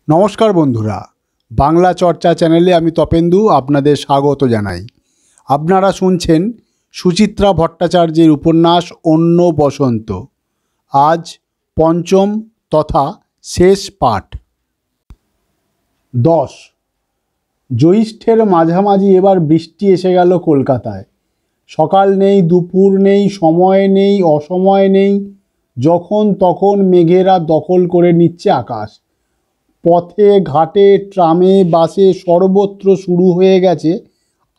নমস্কার বন্ধুরা, বাংলা চর্চা চ্যানেলে আমি তপেন্দু আপনাদের স্বাগত জানাই। আপনারা শুনছেন সুচিত্রা ভট্টাচার্যের উপন্যাস অন্য বসন্ত। আজ পঞ্চম তথা শেষ পাঠ। 10 জ্যৈষ্ঠের মাঝামাঝি এবার বৃষ্টি এসে গেল কলকাতায়। সকাল নেই, দুপুর নেই, সময় নেই, অসময় নেই, যখন তখন মেঘেরা দখল করে নিচ্ছে আকাশ। পথে ঘাটে, ট্রামে, বাসে সর্বত্র শুরু হয়ে গেছে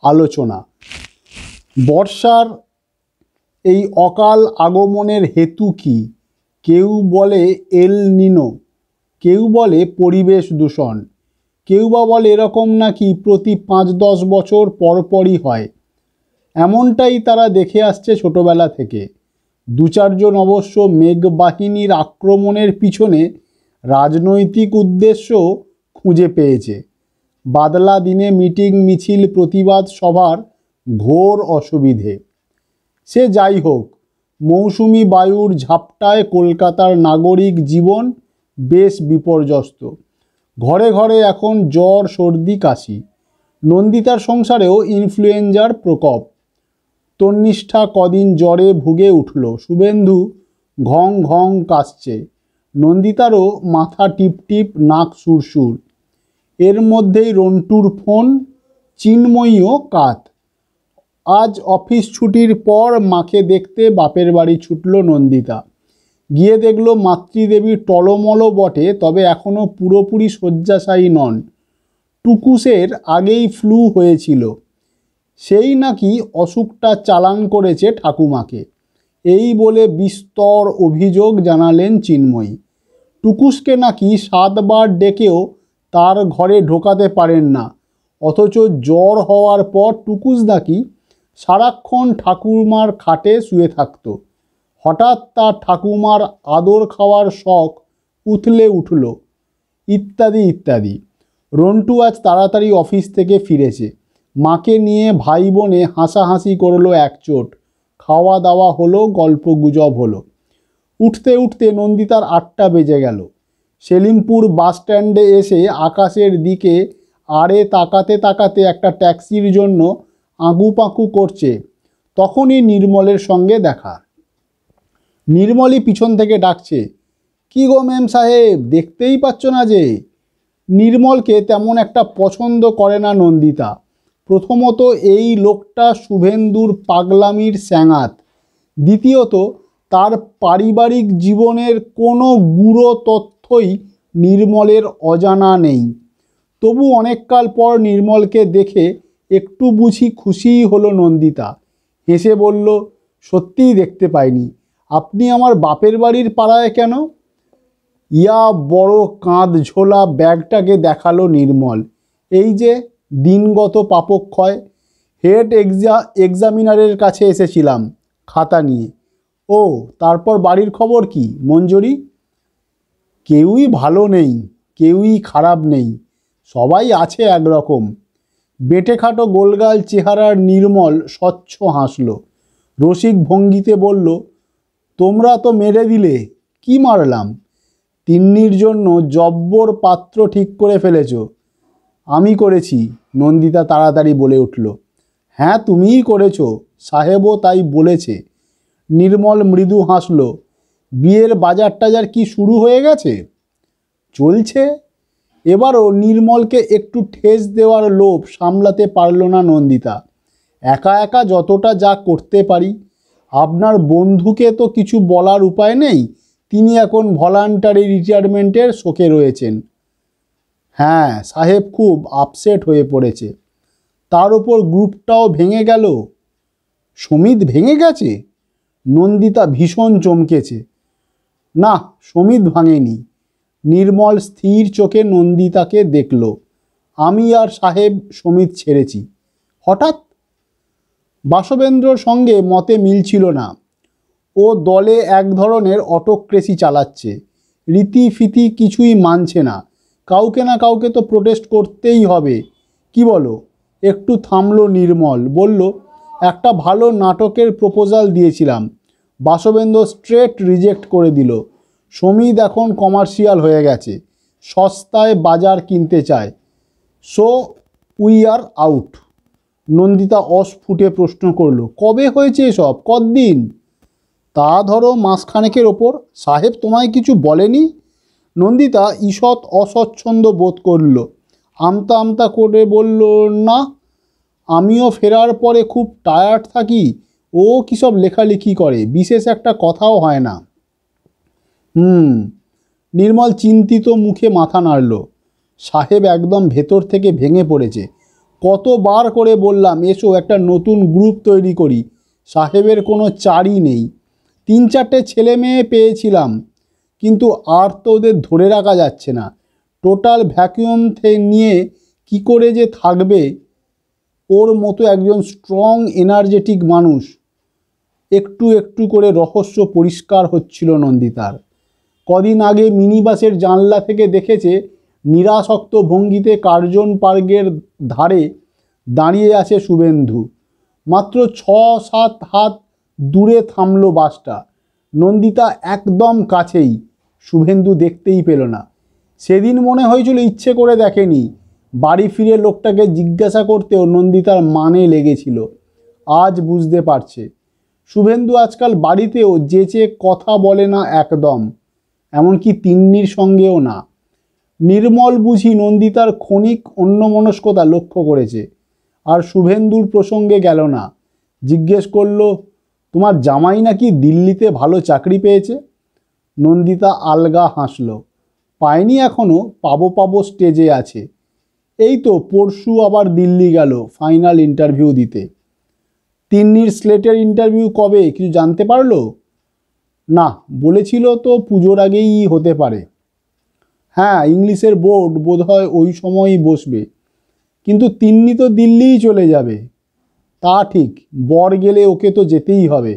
আলোচনা। বর্ষার এই অকাল আগমনের হেতু কি? কেউ বলে এল নিনো, কেউ বলে পরিবেশ দূষণ, কেউ বা বলে এরকম নাকি প্রতি 5-10 বছর পরপরই হয়। এমনটাই তারা দেখে আসছে ছোটবেলা থেকে। 2-4 জন অবশ্য মেঘবাহিনীর আক্রমণের পিছনে রাজনৈতিক উদ্দেশ্য খুঁজে পেয়েছে। বাদলা দিনে মিটিং, মিছিল, প্রতিবাদ সভার ঘোর অসুবিধে। সে যাই হোক, মৌসুমি বায়ুর ঝাপটায় কলকাতার নাগরিক জীবন বেশ বিপর্যস্ত। ঘরে ঘরে এখন জ্বর, সর্দি, কাশি। নন্দিতার সংসারেও ইনফ্লুয়েঞ্জার প্রকোপ। তন্নিষ্ঠা কদিন জ্বরে ভুগে উঠল। শুভেন্দু ঘং ঘং কাশছে। নন্দিতারও মাথা টিপটিপ, নাক সুরসুর। এর মধ্যেই রন্টুর ফোন, চিন্ময়ীও কাত। আজ অফিস ছুটির পর মাকে দেখতে বাপের বাড়ি ছুটল নন্দিতা। গিয়ে দেখল মাতৃদেবী টলমল বটে, তবে এখনও পুরোপুরি শয্যাশায়ী নন। টুকুসের আগেই ফ্লু হয়েছিল, সেই নাকি অসুখটা চালান করেছে ঠাকুমাকে। এই বলে বিস্তর অভিযোগ জানালেন চিন্ময়ী। টুকুসকে নাকি 7 বার ডেকেও তার ঘরে ঢোকাতে পারেন না, অথচ জ্বর হওয়ার পর টুকুস নাকি সারাক্ষণ ঠাকুমার খাটে শুয়ে থাকত। হঠাৎ তার ঠাকুমার আদর খাওয়ার শখ উথলে উঠল, ইত্যাদি ইত্যাদি। রন্টু আজ তাড়াতাড়ি অফিস থেকে ফিরেছে। মাকে নিয়ে ভাই বোনে হাসাহাসি করলো একচোট। খাওয়া দাওয়া হলো, গল্প গুজব হলো। উঠতে উঠতে নন্দিতার 8টা বেজে গেল। সেলিমপুর বাস স্ট্যান্ডে এসে আকাশের দিকে আড়ে তাকাতে তাকাতে একটা ট্যাক্সির জন্য আঁকুপাঁকু করছে, তখনই নির্মলের সঙ্গে দেখা। নির্মলই পিছন থেকে ডাকছে, কি গো ম্যাম সাহেব, দেখতেই পাচ্ছ না যে? নির্মলকে তেমন একটা পছন্দ করে না নন্দিতা। প্রথমত, এই লোকটা শুভেন্দুর পাগলামির স্যাঙাত। দ্বিতীয়ত, তার পারিবারিক জীবনের কোনো গূঢ় তথ্যই নির্মলের অজানা নেই। তবু অনেককাল পর নির্মলকে দেখে একটু বুঝি খুশিই হলো নন্দিতা। হেসে বলল, সত্যিই দেখতে পাইনি। আপনি আমার বাপের বাড়ির পাড়ায় কেন? ইয়া বড় কাঁধ ঝোলা ব্যাগটাকে দেখালো নির্মল। এই যে দিনগত পাপক্ষয়, হেড এক্সামিনারের কাছে এসেছিলাম খাতা নিয়ে। ও, তারপর বাড়ির খবর কি মঞ্জুরি? কেউই ভালো নেই, কেউই খারাপ নেই, সবাই আছে একরকম। বেঁটেখাটো গোলগাল চেহারার নির্মল স্বচ্ছ হাসল। রসিক ভঙ্গিতে বলল, তোমরা তো মেরে দিলে। কি মারলাম? তিন্নির জন্য জব্বর পাত্র ঠিক করে ফেলেছ। আমি করেছি, নন্দিতা তাড়াতাড়ি বলে উঠল। হ্যাঁ, তুমিই করেছ, সাহেবও তাই বলেছে। নির্মল মৃদু হাসল। বিয়ের বাজার টাজার কি শুরু হয়ে গেছে? চলছে। এবারও নির্মলকে একটু ঠেস দেওয়ার লোভ সামলাতে পারল না নন্দিতা। একা একা যতটা যা করতে পারি। আপনার বন্ধুকে তো কিছু বলার উপায় নেই, তিনি এখন ভলান্টারি রিটায়ারমেন্টের শোকে রয়েছেন। হ্যাঁ, সাহেব খুব আপসেট হয়ে পড়েছে। তার উপর গ্রুপটাও ভেঙে গেল। সমিত ভেঙে গেছে? নন্দিতা ভীষণ চমকেছে। না, সমিত ভাঙেনি। নির্মল স্থির চোখে নন্দিতাকে দেখল। আমি আর সাহেব সমিত ছেড়েছি। হঠাৎ? বাসবেন্দ্রর সঙ্গে মতে মিলছিল না। ও দলে এক ধরনের অটোক্রেসি চালাচ্ছে, রীতিফিতি কিছুই মানছে না। কাউকে না কাউকে তো প্রোটেস্ট করতেই হবে। কি বলো? একটু থামলো নির্মল, বলল, একটা ভালো নাটকের প্রপোজাল দিয়েছিলাম, বাসবেন্দ্র স্ট্রেট রিজেক্ট করে দিল। সমিত এখন কমার্শিয়াল হয়ে গেছে। সস্তায় বাজার কিনতে চায়। So we are out. Nandita অস্ফুটে প্রশ্ন করলো, কবে হয়েছে এসব, কতদিন? তা ধরো মাসখানেকের ওপর। সাহেব তোমায় কিছু বলেনি? নন্দিতা ঈষৎ অস্বচ্ছন্দ বোধ করল। আমতা আমতা করে বলল, না, আমিও ফেরার পরে খুব টায়ার্ড থাকি। ও কী সব লেখালেখি করে, বিশেষ একটা কথাও হয় না। নির্মল চিন্তিত মুখে মাথা নাড়ল। সাহেব একদম ভেতর থেকে ভেঙে পড়েছে। কতবার করে বললাম এসো একটা নতুন গ্রুপ তৈরি করি। সাহেবের কোনো চাড়ই নেই। 3-4টে ছেলে মেয়ে পেয়েছিলাম, কিন্তু আর তো ওদের ধরে রাখা যাচ্ছে না। টোটাল ভ্যাকুয়াম নিয়ে কি করে যে থাকবে। ওর মতো একজন স্ট্রং এনার্জেটিক মানুষ। একটু একটু করে রহস্য পরিষ্কার হচ্ছিল নন্দিতার। কদিন আগে মিনি বাসের জানলা থেকে দেখেছে নিরাসক্ত ভঙ্গিতে কার্জন পার্কের ধারে দাঁড়িয়ে আছে শুভেন্দু। মাত্র 6-7 হাত দূরে থামলো বাসটা। নন্দিতা একদম কাছেই, শুভেন্দু দেখতেই পেল না। সেদিন মনে হয়েছিল ইচ্ছে করে দেখেনি। বাড়ি ফিরে লোকটাকে জিজ্ঞাসা করতেও নন্দিতার মানে লেগেছিল। আজ বুঝতে পারছে শুভেন্দু আজকাল বাড়িতেও যেচে কথা বলে না একদম, এমনকি তিন্নির সঙ্গেও না। নির্মল বুঝি নন্দিতার ক্ষণিক অন্যমনস্কতা লক্ষ্য করেছে, আর শুভেন্দুর প্রসঙ্গে গেল না। জিজ্ঞেস করল, তোমার জামাই নাকি দিল্লিতে ভালো চাকরি পেয়েছে? নন্দিতা আলগা হাসল। পায়নি এখনও, পাবো স্টেজে আছে। এই তো পরশু আবার দিল্লি গেল ফাইনাল ইন্টারভিউ দিতে। তিন্নির স্লেটের ইন্টারভিউ কবে, কিছু জানতে পারলো? না, বলেছিল তো পুজোর আগেই হতে পারে। হ্যাঁ, ইংলিশের বোর্ড বোধহয় ওই সময়ই বসবে। কিন্তু তিন্নি তো দিল্লিই চলে যাবে। তা ঠিক, বর গেলে ওকে তো যেতেই হবে।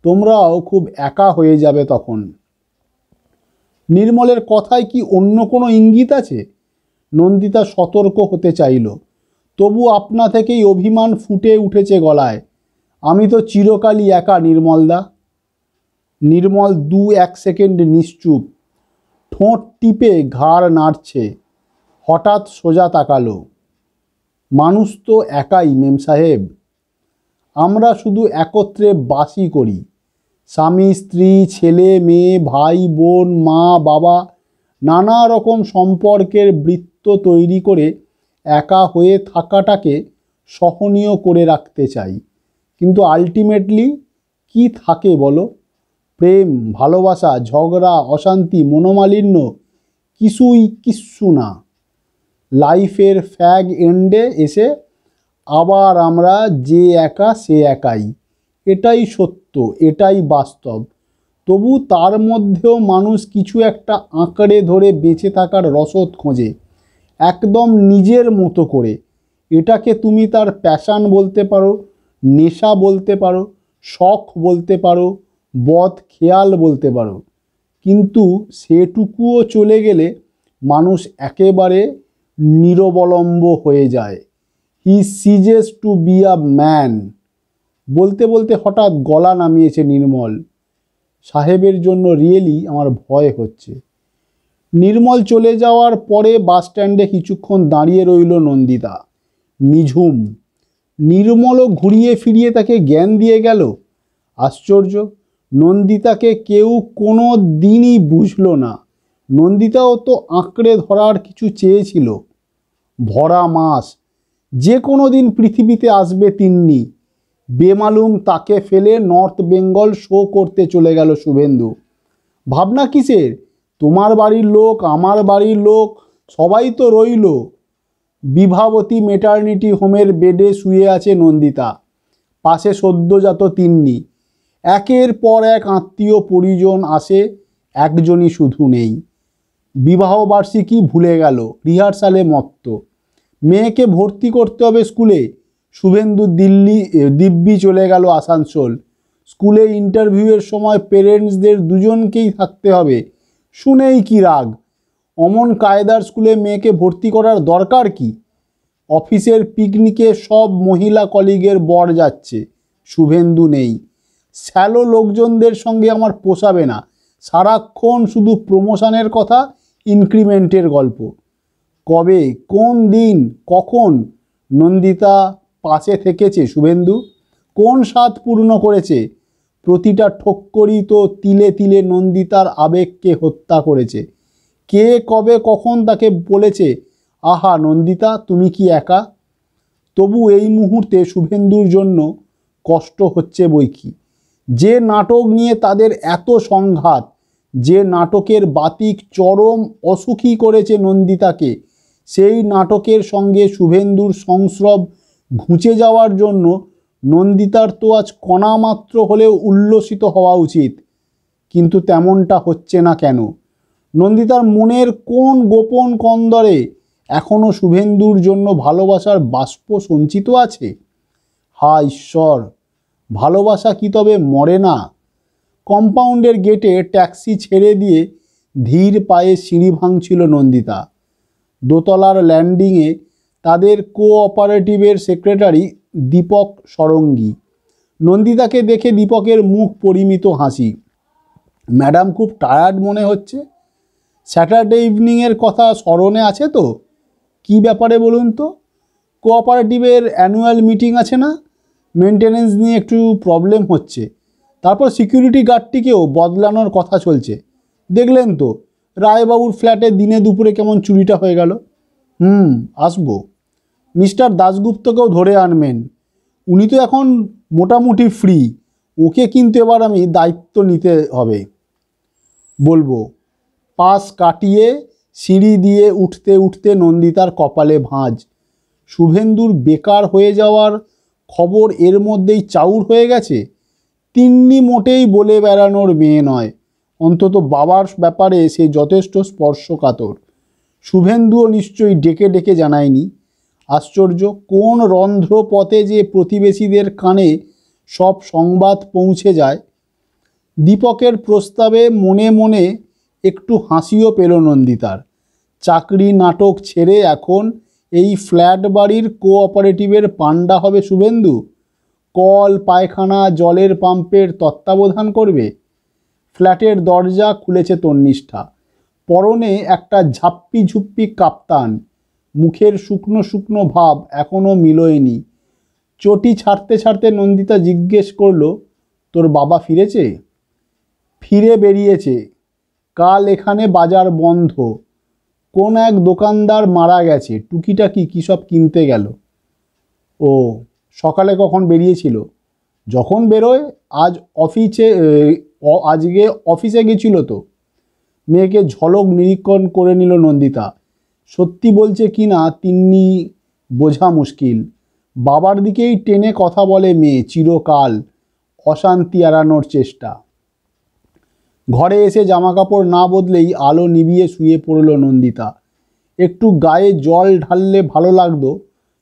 তোমরাও খুব একা হয়ে যাবে তখন। নির্মলের কথায় কি অন্য কোনো ইঙ্গিত আছে? নন্দিতা সতর্ক হতে চাইল, তবু আপনা থেকেই অভিমান ফুটে উঠেছে গলায়। আমি তো চিরকালই একা নির্মলদা। নির্মল 2-1 সেকেন্ড নিশ্চুপ, ঠোঁট টিপে ঘাড় নাড়ছে। হঠাৎ সোজা তাকালো। মানুষ তো একাই মেম সাহেব। আমরা শুধু একত্রে বাসই করি। স্বামী স্ত্রী, ছেলে মেয়ে, ভাই বোন, মা বাবা, নানা রকম সম্পর্কের বৃত্ত তৈরি করে একা হয়ে থাকাটাকে সহনীয় করে রাখতে চাই। কিন্তু আলটিমেটলি কি থাকে বলো? প্রেম, ভালোবাসা, ঝগড়া, অশান্তি, মনোমালিন্য, কিচ্ছু না। লাইফের ফ্যাগ এন্ডে এসে আবার আমরা যে একা সে একাই। এটাই সত্য, এটাই বাস্তব। তবু তার মধ্যেও মানুষ কিছু একটা আঁকড়ে ধরে বেঁচে থাকার রসদ খোঁজে, একদম নিজের মতো করে। এটাকে তুমি তার প্যাশান বলতে পারো, নেশা বলতে পারো, শখ বলতে পারো, বদ খেয়াল বলতে পারো। কিন্তু সেটুকুও চলে গেলে মানুষ একেবারে নিরবলম্ব হয়ে যায়। হি সিজেস টু বি আ ম্যান। বলতে বলতে হঠাৎ গলা নামিয়েছে নির্মল। সাহেবের জন্য রিয়েলি আমার ভয় হচ্ছে। নির্মল চলে যাওয়ার পরে বাস স্ট্যান্ডে কিছুক্ষণ দাঁড়িয়ে রইল নন্দিতা, নিঝুম। নির্মলও ঘুরিয়ে ফিরিয়ে তাকে জ্ঞান দিয়ে গেল। আশ্চর্য, নন্দিতাকে কেউ কোনো দিনই বুঝল না। নন্দিতাও তো আঁকড়ে ধরার কিছু চেয়েছিল। ভরা মাস, যে কোনো দিন পৃথিবীতে আসবে তিন্নি। বেমালুম তাকে ফেলে নর্থ বেঙ্গল শো করতে চলে গেল শুভেন্দু। ভাবনা কিসের? তোমার বাড়ির লোক, আমার বাড়ির লোক, সবাই তো রইল। বিভাবতী মেটার্নিটি হোমের বেডে শুয়ে আছে নন্দিতা, পাশে সদ্যজাত তিন্নি। একের পর এক আত্মীয় পরিজন আসে, একজনই শুধু নেই। বিবাহবার্ষিকী ভুলে গেল, রিহার্সালে মত্ত। মেয়েকে ভর্তি করতে হবে স্কুলে, শুভেন্দু দিব্যি চলে গেল আসানসোল। স্কুলে ইন্টারভিউয়ের সময় পেরেন্টসদের দুজনকেই থাকতে হবে। শুনেই কি রাগ! অমন কায়দার স্কুলে মেয়েকে ভর্তি করার দরকার কি? অফিসের পিকনিকে সব মহিলা কলিগের বর যাচ্ছে, শুভেন্দু নেই। শ্যালো লোকজনদের সঙ্গে আমার পোষাবে না। সারাক্ষণ শুধু প্রমোশনের কথা, ইনক্রিমেন্টের গল্প। কবে, কোন দিন, কখন নন্দিতা পাশে থেকেছে শুভেন্দু, কোন স্বাদ পূর্ণ করেছে, প্রতিটা ঠক্করই তো তিলে তিলে নন্দিতার আবেগকে হত্যা করেছে। কে কবে কখন তাকে বলেছে, আহা নন্দিতা তুমি কি একা? তবু এই মুহূর্তে শুভেন্দুর জন্য কষ্ট হচ্ছে বৈকি। যে নাটক নিয়ে তাদের এত সংঘাত, যে নাটকের বাতিক চরম অসুখী করেছে নন্দিতাকে, সেই নাটকের সঙ্গে শুভেন্দুর সংস্রব ঘুচে যাওয়ার জন্য নন্দিতার তো আজ কণামাত্র হলেও উল্লসিত হওয়া উচিত। কিন্তু তেমনটা হচ্ছে না কেন? নন্দিতার মনের কোন গোপন কন্দরে এখনও শুভেন্দুর জন্য ভালোবাসার বাষ্প সঞ্চিত আছে? হা ঈশ্বর, ভালোবাসা কি তবে মরে না? কম্পাউন্ডের গেটে ট্যাক্সি ছেড়ে দিয়ে ধীর পায়ে সিঁড়ি ভাঙছিল নন্দিতা। দোতলার ল্যান্ডিংয়ে তাদের কোঅপারেটিভের সেক্রেটারি দীপক সরঙ্গী। নন্দিতাকে দেখে দীপকের মুখ পরিমিত হাসি। ম্যাডাম খুব টায়ার্ড মনে হচ্ছে। স্যাটারডে ইভিনিংয়ের কথা স্মরণে আছে তো? কি ব্যাপারে বলুন তো? কোঅপারেটিভের অ্যানুয়াল মিটিং আছে না? মেনটেনেন্স নিয়ে একটু প্রবলেম হচ্ছে। তারপর সিকিউরিটি গার্ডটিকেও বদলানোর কথা চলছে। দেখলেন তো রায়বাবুর ফ্ল্যাটে দিনে দুপুরে কেমন চুরিটা হয়ে গেল। আসবো। মিস্টার দাশগুপ্তকেও ধরে আনবেন, উনি তো এখন মোটামুটি ফ্রি। ওকে কিন্তু এবার আমি দায়িত্ব নিতে হবে। বলবো। পাশ কাটিয়ে সিঁড়ি দিয়ে উঠতে উঠতে নন্দিতার কপালে ভাঁজ। শুভেন্দুর বেকার হয়ে যাওয়ার খবর এর মধ্যেই চাউর হয়ে গেছে। তিন্নি মোটেই বলে বেড়ানোর মেয়ে নয়, অন্তত বাবার ব্যাপারে সে যথেষ্ট স্পর্শকাতর। শুভেন্দুও নিশ্চয়ই ডেকে ডেকে জানায়নি। আশ্চর্য, কোন রন্ধ্র পথে যে প্রতিবেশীদের কানে সব সংবাদ পৌঁছে যায়। দীপকের প্রস্তাবে মনে মনে একটু হাসিও পেল নন্দিতার। চাকরি নাটক ছেড়ে এখন এই ফ্ল্যাট বাড়ির কোঅপারেটিভের পান্ডা হবে শুভেন্দু। কল, পায়খানা, জলের পাম্পের তত্ত্বাবধান করবে। ফ্ল্যাটের দরজা খুলেছে তন্নিষ্ঠা। পরনে একটা ঝাপ্পি ঝুপ্পি কাপ্তান। মুখের শুকনো শুকনো ভাব এখনও মিলোয়নি। চটি ছাড়তে ছাড়তে নন্দিতা জিজ্ঞেস করল, তোর বাবা ফিরেছে? ফিরে বেরিয়েছে। কাল এখানে বাজার বন্ধ। কোন এক দোকানদার মারা গেছে, টুকিটাকি কী সব কিনতে গেল। ও, সকালে কখন বেরিয়েছিল? যখন বেরোয় আজকে অফিসে গেছিল তো। মেয়েকে ঝলক নিরীক্ষণ করে নিল নন্দিতা। সত্যি বলছে কি না তিন্নি বোঝা মুশকিল। বাবার দিকেই টেনে কথা বলে মেয়ে চিরকাল, অশান্তি এড়ানোর চেষ্টা। ঘরে এসে জামাকাপড় না বদলেই আলো নিভিয়ে শুয়ে পড়ল নন্দিতা। একটু গায়ে জল ঢাললে ভালো লাগতো,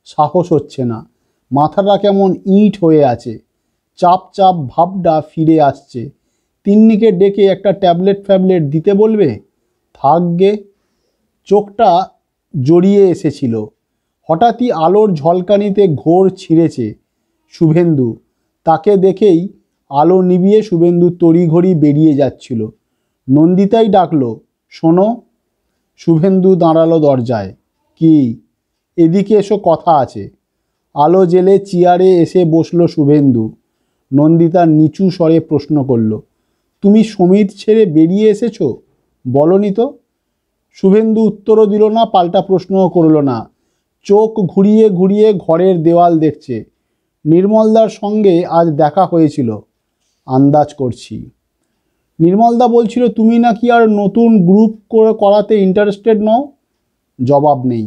সাহস হচ্ছে না। মাথাটা কেমন ইঁট হয়ে আছে। চাপ চাপ ভাবটা ফিরে আসছে। তিন্নিকে ডেকে একটা ট্যাবলেট দিতে বলবে? থাকগে। চোখটা জড়িয়ে এসেছিল। হঠাৎই আলোর ঝলকানিতে ঘোর ছিঁড়েছে শুভেন্দু। তাকে দেখেই আলো নিভিয়ে শুভেন্দু তড়িঘড়ি বেরিয়ে যাচ্ছিল। নন্দিতাই ডাকলো, শোনো। শুভেন্দু দাঁড়ালো দরজায়। কি? এদিকে এসো, কথা আছে। আলো জেলে চেয়ারে এসে বসলো শুভেন্দু। নন্দিতা নিচু স্বরে প্রশ্ন করল, তুমি সমীর ছেড়ে বেরিয়ে এসেছো? বলনি তো। শুভেন্দু উত্তরও দিল না, পাল্টা প্রশ্নও করল না। চোখ ঘুরিয়ে ঘুরিয়ে ঘরের দেওয়াল দেখছে। নির্মলদার সঙ্গে আজ দেখা হয়েছিল, আন্দাজ করছি। নির্মলদা বলছিল তুমি নাকি আর নতুন গ্রুপ করাতে ইন্টারেস্টেড নও। জবাব নেই।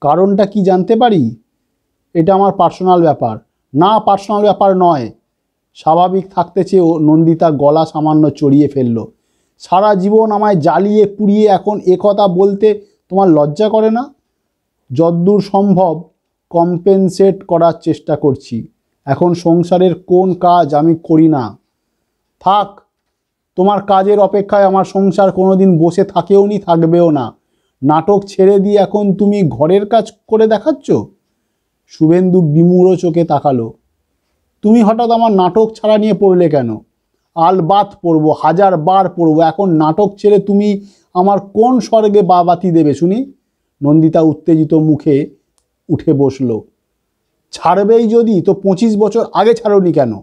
কারণটা কি জানতে পারি? এটা আমার পার্সোনাল ব্যাপার। না, পার্সোনাল ব্যাপার নয়। স্বাভাবিক থাকতে চেয়েও নন্দিতা গলা সামান্য চড়িয়ে ফেলল। সারা জীবন আমায় জ্বালিয়ে পুড়িয়ে এখন একথা বলতে তোমার লজ্জা করে না? যদ্দূর সম্ভব কম্পেনসেট করার চেষ্টা করছি। এখন সংসারের কোন কাজ আমি করি না। থাক, তোমার কাজের অপেক্ষায় আমার সংসার কোনোদিন বসে থাকেও নি, থাকবেও না। নাটক ছেড়ে দিয়ে এখন তুমি ঘরের কাজ করে দেখাচ্ছ। শুভেন্দু বিমূঢ় চোখে তাকালো। তুমি হঠাৎ আমার নাটক ছাড়া নিয়ে পড়লে কেন? আলবাত পড়বো, 1000 বার পড়বো। এখন নাটক ছেড়ে তুমি আমার কোন স্বর্গে বাতি দেবে শুনি? নন্দিতা উত্তেজিত মুখে উঠে বসল। ছাড়বেই যদি তো 25 বছর আগে ছাড়োনি কেন?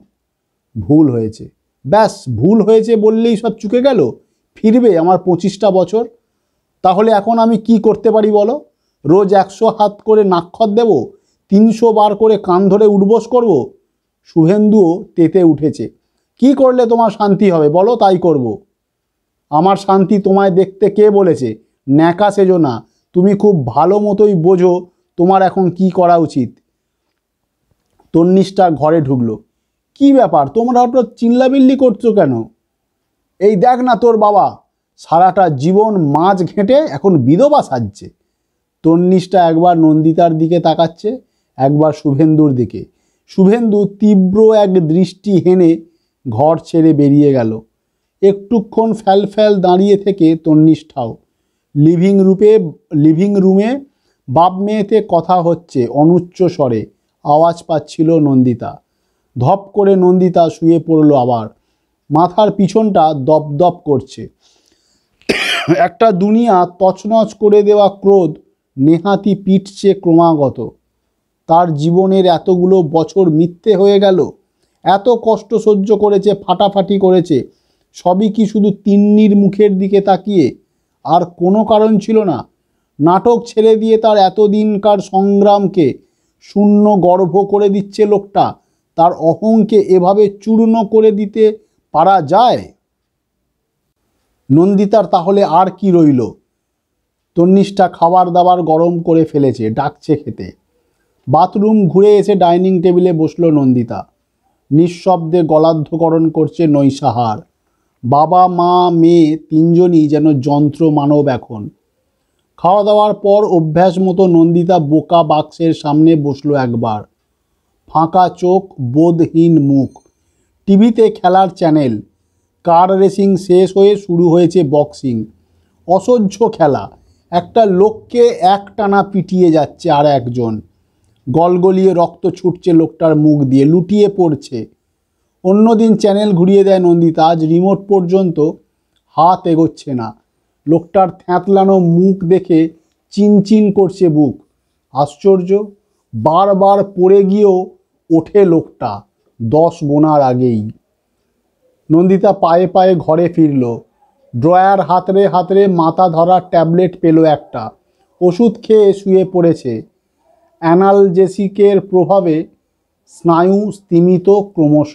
ভুল হয়েছে, ব্যাস ভুল হয়েছে বললেই সব চুকে গেল? ফিরবে আমার 25টা বছর? তাহলে এখন আমি কি করতে পারি বলো? রোজ 100 হাত করে নাক্ষর দেব, 300 বার করে কান ধরে উঠবোস করব? শুভেন্দুও তেতে উঠেছে। কি করলে তোমার শান্তি হবে বলো, তাই করব। আমার শান্তি তোমায় দেখতে কে বলেছে? ন্যাকা সেজো না, তুমি খুব ভালো মতোই বোঝো তোমার এখন কি করা উচিত। তন্নিষ্ঠা ঘরে ঢুকলো। কি ব্যাপার, তোমরা হঠাৎ চিল্লাবিল্লি করছো কেন? এই দেখ না তোর বাবা, সারাটা জীবন মাছ ঘেঁটে এখন বিধবা সাজছে। তন্নিষ্ঠা একবার নন্দিতার দিকে তাকাচ্ছে, একবার শুভেন্দুর দিকে। শুভেন্দু তীব্র এক দৃষ্টি হেনে ঘর ছেড়ে বেরিয়ে গেল। একটুক্ষণ ফ্যাল দাঁড়িয়ে থেকে তন্নিষ্ঠাও। লিভিং রুমে বাপ মেয়েতে কথা হচ্ছে অনুচ্চ স্বরে, আওয়াজ পাচ্ছিল নন্দিতা। ধপ করে নন্দিতা শুয়ে পড়ল আবার। মাথার পিছনটা দপদপ করছে। একটা দুনিয়া তছনছ করে দেওয়া ক্রোধ নেহাতি পিটছে ক্রমাগত। তার জীবনের এতগুলো বছর মিথ্যে হয়ে গেল। এত কষ্ট সহ্য করেছে, ফাটাফাটি করেছে, সবই কি শুধু তিন্নির মুখের দিকে তাকিয়ে? আর কোনো কারণ ছিল না? নাটক ছেড়ে দিয়ে তার এতদিনকার সংগ্রামকে শূন্য গর্ভ করে দিচ্ছে লোকটা। তার অহংকে এভাবে চূর্ণ করে দিতে পারা যায়? নন্দিতার তাহলে আর কি রইল? তন্নিষ্ঠা খাবার দাবার গরম করে ফেলেছে, ডাকছে খেতে। বাথরুম ঘুরে এসে ডাইনিং টেবিলে বসলো নন্দিতা। নিঃশব্দে গলাধ্যকরণ করছে নৈশাহার। বাবা মা মেয়ে তিনজনই যেন যন্ত্র মানব এখন। খাওয়া দাওয়ার পর অভ্যাস মতো নন্দিতা বোকা বাক্সের সামনে বসলো একবার। ফাঁকা চোখ, বোধহীন মুখ। টিভিতে খেলার চ্যানেল। কার রেসিং শেষ হয়ে শুরু হয়েছে বক্সিং। অসহ্য খেলা। একটা লোককে একটানা পিটিয়ে যাচ্ছে আর একজন। গলগলিয়ে রক্ত ছুটছে লোকটার মুখ দিয়ে, লুটিয়ে পড়ছে। অন্যদিন চ্যানেল ঘুরিয়ে দেয় নন্দিতা, আজ রিমোট পর্যন্ত হাত এগোচ্ছে না। লোকটার থ্যাঁতলানো মুখ দেখে চিনচিন করছে বুক। আশ্চর্য, বারবার পড়ে গিয়েও ওঠে লোকটা 10 গোনার আগেই। নন্দিতা পায়ে পায়ে ঘরে ফিরল। ড্রয়ার হাতড়ে হাতড়ে মাথা ধরা ট্যাবলেট পেল একটা। ওষুধ খেয়ে শুয়ে পড়েছে। অ্যানালজেসিকের প্রভাবে স্নায়ু স্তিমিত ক্রমশ।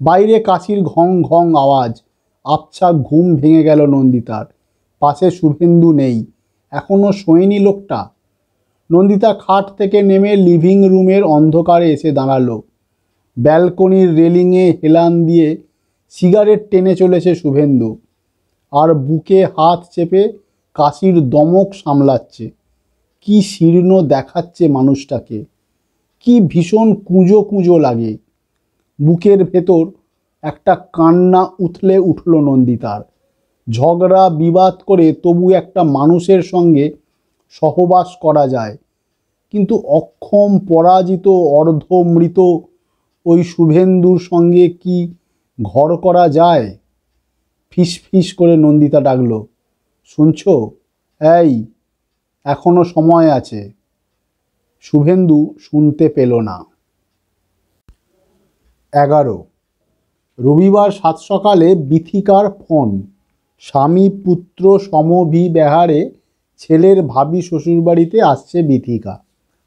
বাইরে কাশির ঘং ঘং আওয়াজ। আবছা ঘুম ভেঙে গেল নন্দিতার। পাশে শুভেন্দু নেই, এখনও শোয়নি লোকটা। নন্দিতা খাট থেকে নেমে লিভিং রুমের অন্ধকারে এসে দাঁড়ালো। ব্যালকনির রেলিংয়ে হেলান দিয়ে সিগারেট টেনে চলেছে শুভেন্দু, আর বুকে হাত চেপে কাশির দমক সামলাচ্ছে। কি শীর্ণ দেখাচ্ছে মানুষটাকে, কি ভীষণ কুঁজো কুঁজো লাগে। বুকের ভেতর একটা কান্না উথলে উঠল নন্দিতার। ঝগড়া বিবাদ করে তবু একটা মানুষের সঙ্গে সহবাস করা যায়, কিন্তু অক্ষম পরাজিত অর্ধমৃত ওই শুভেন্দুর সঙ্গে কি ঘর করা যায়? ফিস ফিস করে নন্দিতা ডাকল, শুনছো? এই, এখনো সময় আছে। শুভেন্দু শুনতে পেল না। 11 রবিবার সাত সকালে বিথিকার ফোন। স্বামী পুত্র সমভিব্যাহারে ছেলের ভাবি শ্বশুরবাড়িতে আসছে বিথিকা।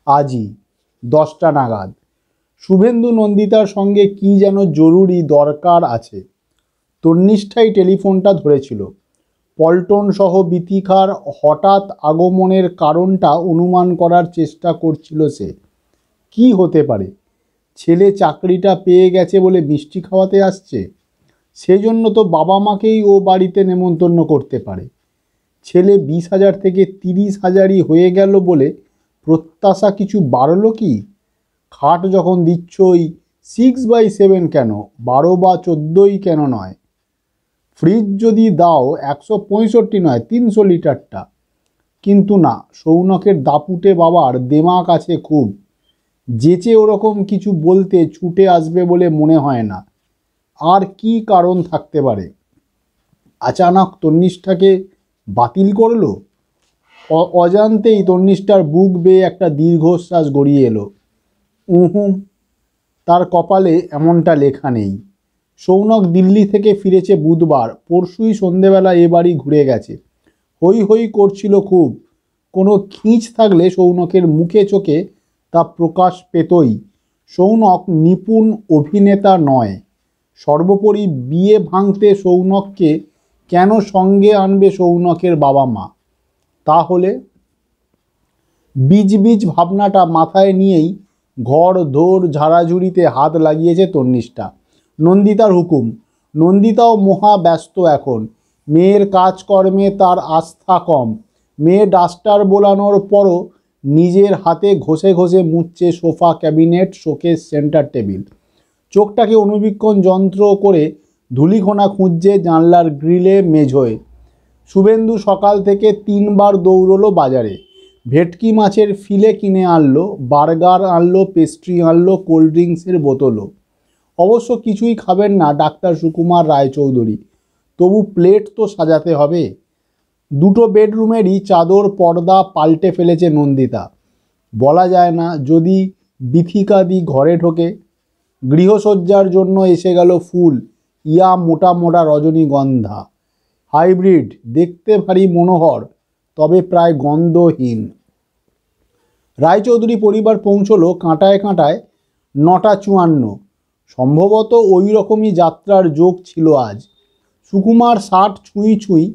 আজই 10টা নাগাদ। শুভেন্দু নন্দিতার সঙ্গে কি যেন জরুরি দরকার আছে। তন্নিষ্ঠাই টেলিফোনটা ধরেছিল। পল্টন সহ বিথিকার হঠাৎ আগমনের কারণটা অনুমান করার চেষ্টা করছিল সে। কি হতে পারে? ছেলে চাকরিটা পেয়ে গেছে বলে মিষ্টি খাওয়াতে আসছে? সেজন্য তো বাবা মাকেই ও বাড়িতে নেমন্তন্ন করতে পারে। ছেলে 20,000 থেকে 30,000ই হয়ে গেল বলে প্রত্যাশা কিছু বাড়ল কি? খাট যখন দিচ্ছই 6/7 কেন, 12 বা 14ই কেন নয়? ফ্রিজ যদি দাও 165 নয় 300 লিটারটা। কিন্তু না, সৌনকের দাপুটে বাবার দেমাক আছে খুব। যেচে ওরকম কিছু বলতে ছুটে আসবে বলে মনে হয় না। আর কি কারণ থাকতে পারে? আচানক তন্নিষ্ঠাকে বাতিল করলো? অজান্তেই তন্নিষ্ঠার বুক বেয়ে একটা দীর্ঘশ্বাস গড়িয়ে এলো। উহুম, তার কপালে এমনটা লেখা নেই। সৌনক দিল্লি থেকে ফিরেছে বুধবার, পরশুই সন্ধেবেলা এ বাড়ি ঘুরে গেছে। হই হই করছিল খুব। কোনো খিঁচ থাকলে সৌনকের মুখে চোখে তা প্রকাশ পেতই। সৌনক নিপুণ অভিনেতা নয়। সর্বোপরি বিয়ে ভাঙতে সৌনককে কেন সঙ্গে আনবে সৌনকের বাবা মা? তাহলে বীজ বীজ ভাবনাটা মাথায় নিয়েই ঘর দোর ঝাড়াঝুড়িতে হাত লাগিয়েছে তন্নিষ্ঠা। নন্দিতার হুকুম। নন্দিতাও মহা ব্যস্ত এখন। মেয়ের কাজকর্মে তার আস্থা কম। মেয়ে ডাস্টার বোলানোর পরও নিজের হাতে ঘষে ঘষে মুছছে sofa, cabinet, showcase, centre table. চোখটাকে অনুবীক্ষণ যন্ত্র করে ধূলিকণা খুঁজছে জানলার গ্রিলে, মেঝোয়। শুভেন্দু সকাল থেকে 3 বার দৌড়লো বাজারে। ভেটকি মাছের ফিলে কিনে আনলো, বার্গার আনলো, পেস্ট্রি আনলো, কোল্ড ড্রিঙ্কসের বোতলও। অবশ্য কিছুই খাবেন না ডাক্তার সুকুমার রায়চৌধুরী, তবু প্লেট তো সাজাতে হবে। 2টো বেডরুমেরই চাদর পর্দা পাল্টে ফেলেছে নন্দিতা। বলা যায় না, যদি বিথিকাদি ঘরে ঢোকে। গৃহসজ্জার জন্য এসে গেল ফুল, ইয়া মোটা মোটা রজনীগন্ধা, হাইব্রিড, দেখতে ভারী মনোহর, তবে প্রায় গন্ধহীন। রায়চৌধুরী পরিবার পৌঁছলো কাঁটায় কাঁটায় 9:54। সম্ভবত ওই রকমই যাত্রার যোগ ছিল আজ। সুকুমার 60 ছুঁই ছুঁই,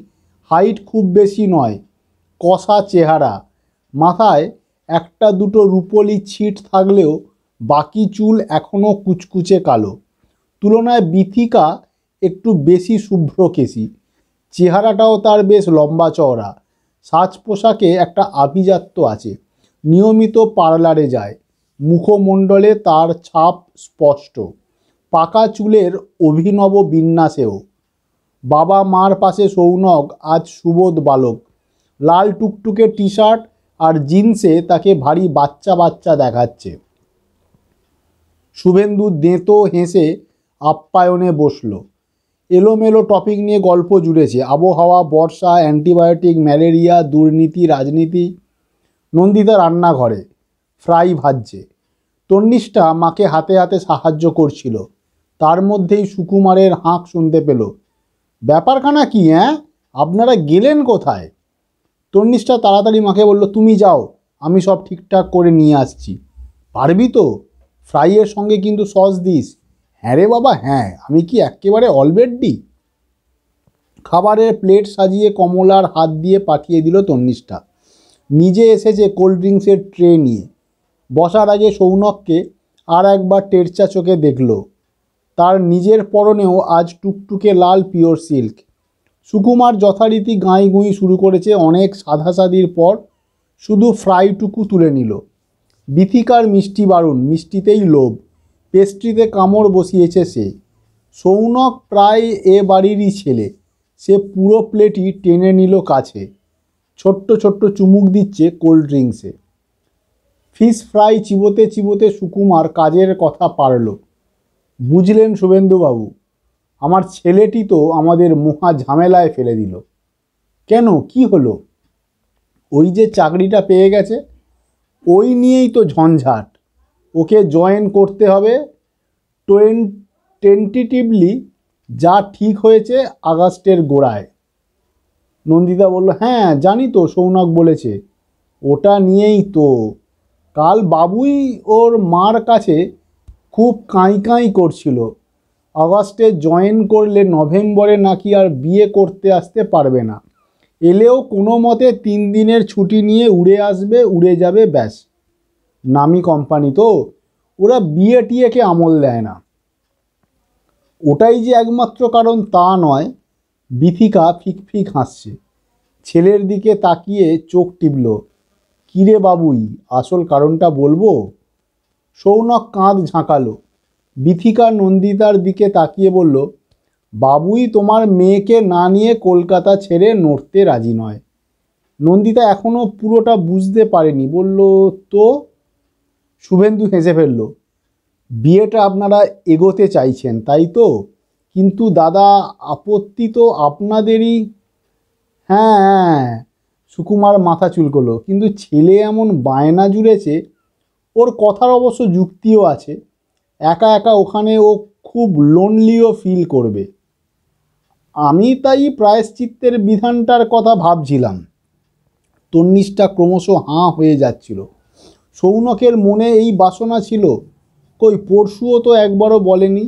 হাইট খুব বেশি নয়, কষা চেহারা। মাথায় একটা দুটো রুপোলি ছিট থাকলেও বাকি চুল এখনও কুচকুচে কালো। তুলনায় বিথিকা একটু বেশি শুভ্রকেশী। চেহারাটাও তার বেশ লম্বা চওড়া। সাজ পোশাকে একটা আভিজাত্য আছে। নিয়মিত পার্লারে যায়। মুখমণ্ডলে তার ছাপ স্পষ্ট। পাকা চুলের অভিনব বিন্যাসেও। বাবা মার পাশে সৌনক আজ সুবোধ বালক। লাল টুকটুকে টি শার্ট আর জিন্সে তাকে ভারী বাচ্চা বাচ্চা দেখাচ্ছে। শুভেন্দু দেঁতো হেসে আপ্যায়নে বসল। এলোমেলো টপিক নিয়ে গল্প জুড়েছে। আবহাওয়া, বর্ষা, অ্যান্টিবায়োটিক, ম্যালেরিয়া, দুর্নীতি, রাজনীতি। নন্দিতা রান্নাঘরে ফ্রাই ভাজছে। তন্নিষ্ঠা মাকে হাতে হাতে সাহায্য করছিল। তার মধ্যেই সুকুমারের হাঁক শুনতে পেল। ব্যাপারখানা কি, হ্যাঁ? আপনারা গেলেন কোথায়? তন্নিষ্ঠা তাড়াতাড়ি মাকে বলল, তুমি যাও, আমি সব ঠিকঠাক করে নিয়ে আসছি। পারবি তো? ফ্রাইয়ের সঙ্গে কিন্তু সস দিস। হ্যাঁ রে বাবা, হ্যাঁ, আমি কি একেবারে অলরেডি? খাবারের প্লেট সাজিয়ে কমলার হাত দিয়ে পাঠিয়ে দিল তন্নিষ্ঠা। নিজে এসেছে কোল্ড ড্রিঙ্কসের ট্রে নিয়ে। বসার আগে সৌনককে আর একবার টেরচা চোখে দেখল। তার নিজের পরনেও আজ টুকটুকে লাল পিওর সিল্ক। সুকুমার যথারীতি গাঁই গুঁই শুরু করেছে। অনেক সাধাসাধির পর শুধু ফ্রাইটুকু তুলে নিল। বিথিকার মিষ্টি বারণ, মিষ্টিতেই লোভ। পেস্ট্রিতে কামড় বসিয়েছে সে। সৌনক প্রায় এ বাড়িরই ছেলে। সে পুরো প্লেটই টেনে নিল কাছে। ছোট্ট ছোট্ট চুমুক দিচ্ছে কোল্ড ড্রিঙ্কসে। ফিশ ফ্রাই চিবোতে চিবোতে সুকুমার কাজের কথা পারল। বুঝলেন শুভেন্দুবাবু, আমার ছেলেটি তো আমাদের মহা ঝামেলায় ফেলে দিল। কেন, কি হলো? ওই যে চাকরিটা পেয়ে গেছে, ওই নিয়েই তো ঝঞ্ঝাট। ওকে জয়েন করতে হবে। টেন্টেটিভলি যা ঠিক হয়েছে আগস্টের গোড়ায়। নন্দিতা বলল, হ্যাঁ জানি তো, সৌনক বলেছে। ওটা নিয়েই তো কাল বাবুই ওর মার কাছে খুব কাঁই কাঁই করছিল। আগস্টে জয়েন করলে নভেম্বরে নাকি আর বিয়ে করতে আসতে পারবে না। এলেও কোনো মতে 3 দিনের ছুটি নিয়ে উড়ে আসবে, উড়ে যাবে, ব্যাস। নামি কোম্পানি তো, ওরা বিয়ে টিয়েকে আমল দেয় না। ওটাই যে একমাত্র কারণ তা নয়। বিথিকা ফিকফিক হাসছে। ছেলের দিকে তাকিয়ে চোখ টিপল। কিরে বাবুই, আসল কারণটা বলবো? সৌনক কাঁধ ঝাঁকালো। বিথিকা নন্দিতার দিকে তাকিয়ে বলল, বাবুই তোমার মেয়েকে না নিয়ে কলকাতা ছেড়ে নড়তে রাজি নয়। নন্দিতা এখনও পুরোটা বুঝতে পারেনি। বলল, তো? শুভেন্দু হেসে ফেলল। বিয়েটা আপনারা এগোতে চাইছেন, তাই তো? কিন্তু দাদা, আপত্তি তো আপনাদেরই। হ্যাঁ হ্যাঁ, সুকুমার মাথা চুলকোলো। কিন্তু ছেলে এমন বায়না জুড়েছে, ওর কথার অবশ্য যুক্তিও আছে। একা একা ওখানে ও খুব লোনলিও ফিল করবে। আমি তাই প্রায়শ্চিত্তের বিধানটার কথা ভাবছিলাম। তন্নিষ্ঠা ক্রমশ হাঁ হয়ে যাচ্ছিল। সৌনকের মনে এই বাসনা ছিল, কই পরশুও তো একবারও বলেনি।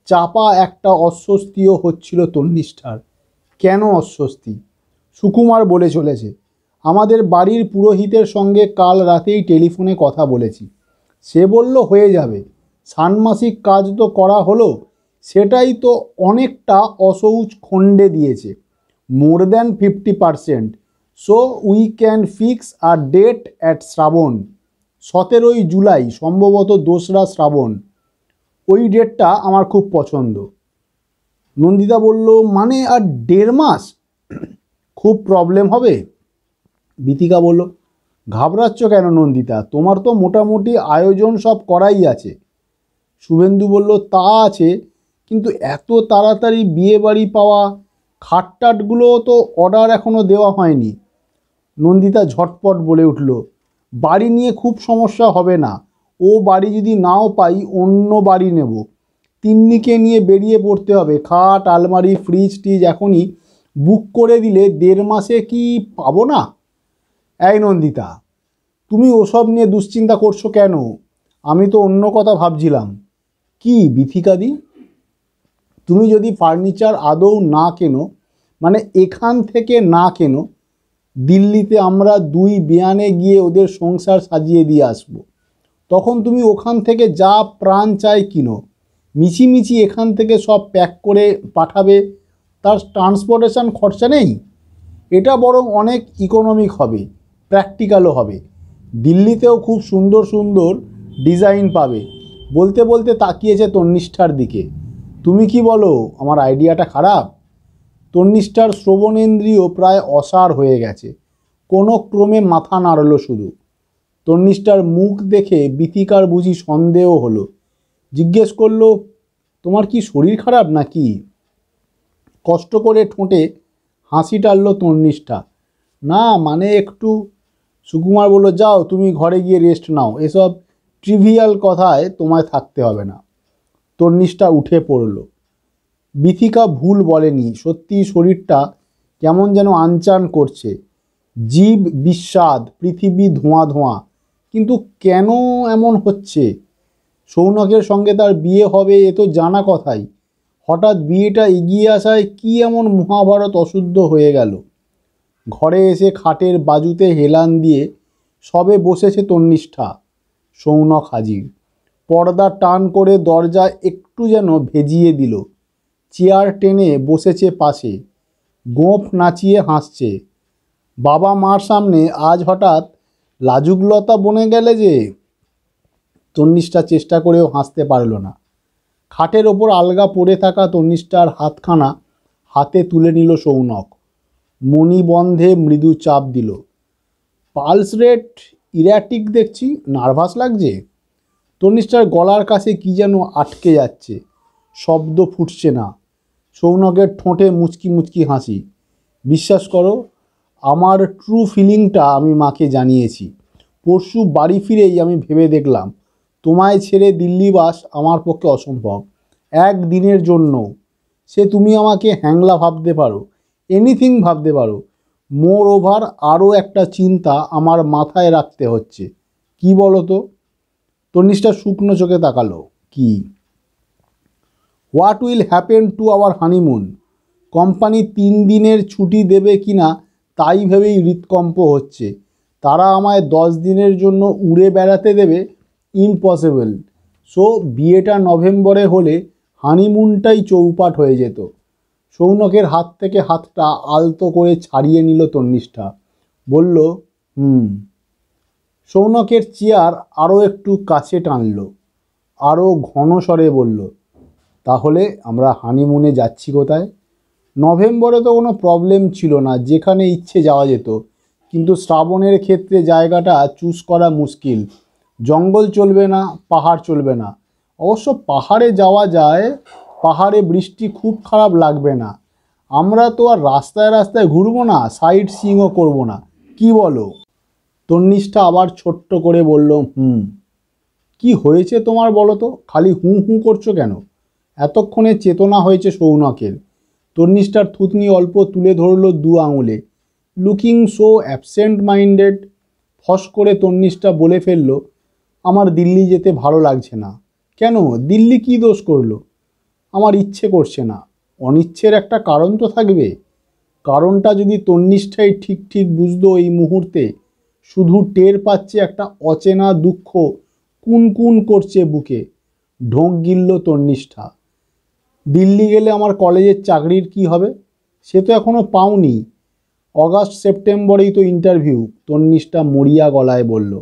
চাপা একটা অস্বস্তিও হচ্ছিল তন্নিষ্ঠার। কেন অস্বস্তি? সুকুমার বলে চলেছে, আমাদের বাড়ির পুরোহিতের সঙ্গে কাল রাতেই টেলিফোনে কথা বলেছি। সে বলল হয়ে যাবে, ষান্মাসিক কাজ তো করা হলো, সেটাই তো অনেকটা অসৌচ খণ্ডে দিয়েছে, more than 50%। So we can fix a date at Shraban. 17ই জুলাই, সম্ভবত 2রা শ্রাবণ। ওই ডেটটা আমার খুব পছন্দ। নন্দিতা বলল, মানে আর 1.5 মাস? খুব প্রবলেম হবে। বিথিকা বলল, ঘাবড়াচ্ছ কেন নন্দিতা, তোমার তো মোটামুটি আয়োজন সব করাই আছে। শুভেন্দু বলল, তা আছে, কিন্তু এত তাড়াতাড়ি বিয়ে বাড়ি পাওয়া, খাটটাটগুলো তো অর্ডার এখনও দেওয়া হয়নি। নন্দিতা ঝটপট বলে উঠল, বাড়ি নিয়ে খুব সমস্যা হবে না। ও বাড়ি যদি নাও পাই, অন্য বাড়ি নেব। তিন্নিকে নিয়ে বেরিয়ে পড়তে হবে। খাট, আলমারি, ফ্রিজ টিজ এখনই বুক করে দিলে 1.5 মাসে কি পাবো না? এই নন্দিতা, তুমি ওসব নিয়ে দুশ্চিন্তা করছো কেন? আমি তো অন্য কথা ভাবছিলাম। কি বিথিকাদি? তুমি যদি ফার্নিচার আদৌ না কেনো, মানে এখান থেকে না কেনো, দিল্লিতে আমরা 2 বিয়ানে গিয়ে ওদের সংসার সাজিয়ে দিয়ে আসবো। তখন তুমি ওখান থেকে যা প্রাণ চায় কিনো, মিছিমিছি এখান থেকে সব প্যাক করে পাঠাবে, তার ট্রান্সপোর্টেশন খরচা নেই। এটা বরং অনেক ইকোনমিক হবে, প্র্যাকটিক্যালও হবে। দিল্লিতেও খুব সুন্দর সুন্দর ডিজাইন পাবে। বলতে বলতে তাকিয়েছে তন্নিষ্ঠার দিকে। তুমি কি বলো, আমার আইডিয়াটা খারাপ? তন্নিষ্ঠার শ্রবণেন্দ্রিয় প্রায় অসাড় হয়ে গেছে। কোনো ক্রমে মাথা নাড়ল শুধু। তন্নিষ্ঠার মুখ দেখে বিথিকার বুঝি সন্দেহ হলো। জিজ্ঞেস করলো, তোমার কি শরীর খারাপ নাকি? কষ্ট করে ঠোঁটে হাসি টানল তন্নিষ্ঠা। না, মানে একটু। সুকুমার বলল, যাও তুমি ঘরে গিয়ে রেস্ট নাও, এসব ট্রিভিয়াল কথায় তোমায় থাকতে হবে না। তন্নিষ্ঠা উঠে পড়ল। বিথিকা ভুল বলেনি, সত্যি শরীরটা কেমন যেন আনচান করছে। জীব বিস্বাদ, পৃথিবী ধোঁয়া ধোঁয়া। কিন্তু কেন এমন হচ্ছে? সৌনকের সঙ্গে তার বিয়ে হবে এ তো জানা কথাই। হঠাৎ বিয়েটা এগিয়ে আসায় কি এমন মহাভারত অশুদ্ধ হয়ে গেল? ঘরে এসে খাটের বাজুতে হেলান দিয়ে সবে বসেছে তন্নিষ্ঠা। সৌনক হাজির। পর্দা টান করে দরজা একটু যেন ভেজিয়ে দিল। চেয়ার টেনে বসেছে পাশে, গোঁফ নাচিয়ে হাসছে। বাবা মার সামনে আজ হঠাৎ লাজুকলতা বনে গেলে যে। তন্নিষ্ঠা চেষ্টা করেও হাসতে পারল না। খাটের ওপর আলগা পড়ে থাকা তন্নিষ্ঠার হাতখানা হাতে তুলে নিল সৌনক। মণিবন্ধে মৃদু চাপ দিল। পালস রেট ইরাটিক দেখছি, নার্ভাস লাগছে। তন্নিষ্ঠার গলার কাছে কি যেন আটকে যাচ্ছে, শব্দ ফুটছে না। সৌনকের ঠোঁটে মুচকি মুচকি হাসি। বিশ্বাস করো, আমার ট্রু ফিলিংটা আমি মাকে জানিয়েছি। পরশু বাড়ি ফিরেই আমি ভেবে দেখলাম, তোমায় ছেড়ে দিল্লিবাস আমার পক্ষে অসম্ভব। 1 দিনের জন্য। সে তুমি আমাকে হ্যাংলা ভাবতে পারো, এনিথিং ভাবতে পারো। মোর ওভার আরও একটা চিন্তা আমার মাথায় রাখতে হচ্ছে। কি বলো তো? তন্নিষ্ঠা শুকনো চোখে তাকালো। কি? What will happen to our honeymoon? Company 3 দিনের ছুটি দেবে কি না তাই ভেবেই হৃৎকম্প হচ্ছে। তারা আমায় 10 দিনের জন্য উড়ে বেড়াতে দেবে? ইম্পসিবল। সো বিয়েটা নভেম্বরে হলে হানিমুনটাই চৌপাট হয়ে যেত। সৌনকের হাত থেকে হাতটা আলতো করে ছাড়িয়ে নিল তন্নিষ্ঠা। বলল, সৌনকের চেয়ার আরও একটু কাছে টানল। আরও ঘন স্বরে বলল, তাহলে আমরা হানিমুনে যাচ্ছি কোথায়? নভেম্বরে তো কোনো প্রবলেম ছিল না, যেখানে ইচ্ছে যাওয়া যেত। কিন্তু শ্রাবণের ক্ষেত্রে জায়গাটা চুজ করা মুশকিল। জঙ্গল চলবে না, পাহাড় চলবে না। অবশ্য পাহাড়ে যাওয়া যায়, পাহাড়ে বৃষ্টি খুব খারাপ লাগবে না। আমরা তো আর রাস্তায় রাস্তায় ঘুরবো না, সাইট সিইংও করবো না, কি বলো? তন্নিষ্ঠা আবার ছোট্ট করে বলল, কি হয়েছে তোমার বলো তো, খালি হুঁ হুঁ করছো কেন? এতক্ষণে চেতনা হয়েছে সৌনকের। তন্নিষ্ঠার থুতনি অল্প তুলে ধরল দু আঙুলে। Looking so absent minded. ফস করে তন্নিষ্ঠা বলে ফেলল, আমার দিল্লি যেতে ভালো লাগছে না। কেন, দিল্লি কি দোষ করলো? আমার ইচ্ছে করছে না। অনিচ্ছের একটা কারণ তো থাকবে। কারণটা যদি তন্নিষ্ঠাই ঠিক ঠিক বুঝতো এই মুহূর্তে। শুধু টের পাচ্ছে একটা অচেনা দুঃখ কুনকুন করছে বুকে। ঢোক গিলল তন্নিষ্ঠা। দিল্লি গেলে আমার কলেজের চাকরির কি হবে? সে তো এখনও পাওনি। অগাস্ট সেপ্টেম্বরেই তো ইন্টারভিউ। তন্নিষ্ঠা মরিয়া গলায় বলল।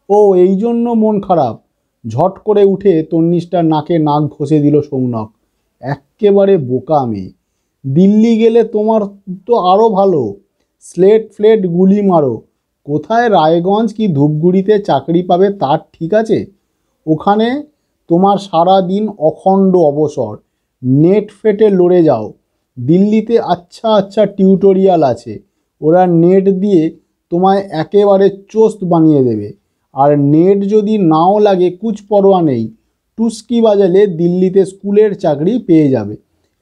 ও, এই জন্য মন খারাপ? ঝট করে উঠে তন্নিষ্ঠার নাকে নাক ঘষে দিল সৌনক। এক্কেবারে বোকা মেয়ে। দিল্লি গেলে তোমার তো আরও ভালো। স্লেট ফ্লেট গুলি মারো। কোথায় রায়গঞ্জ কি ধূপগুড়িতে চাকরি পাবে তার ঠিক আছে? ওখানে তোমার সারা দিন অখণ্ড অবসর। নেট ফেটে লড়ে যাও। দিল্লিতে আচ্ছা আচ্ছা টিউটোরিয়াল আছে। ওরা নেট দিয়ে তোমায় একেবারে চোস্ত বানিয়ে দেবে। আর নেট যদি নাও লাগে কুছ পরোয়া নেই, টুস্কি বাজালে দিল্লিতে স্কুলের চাকরি পেয়ে যাবে।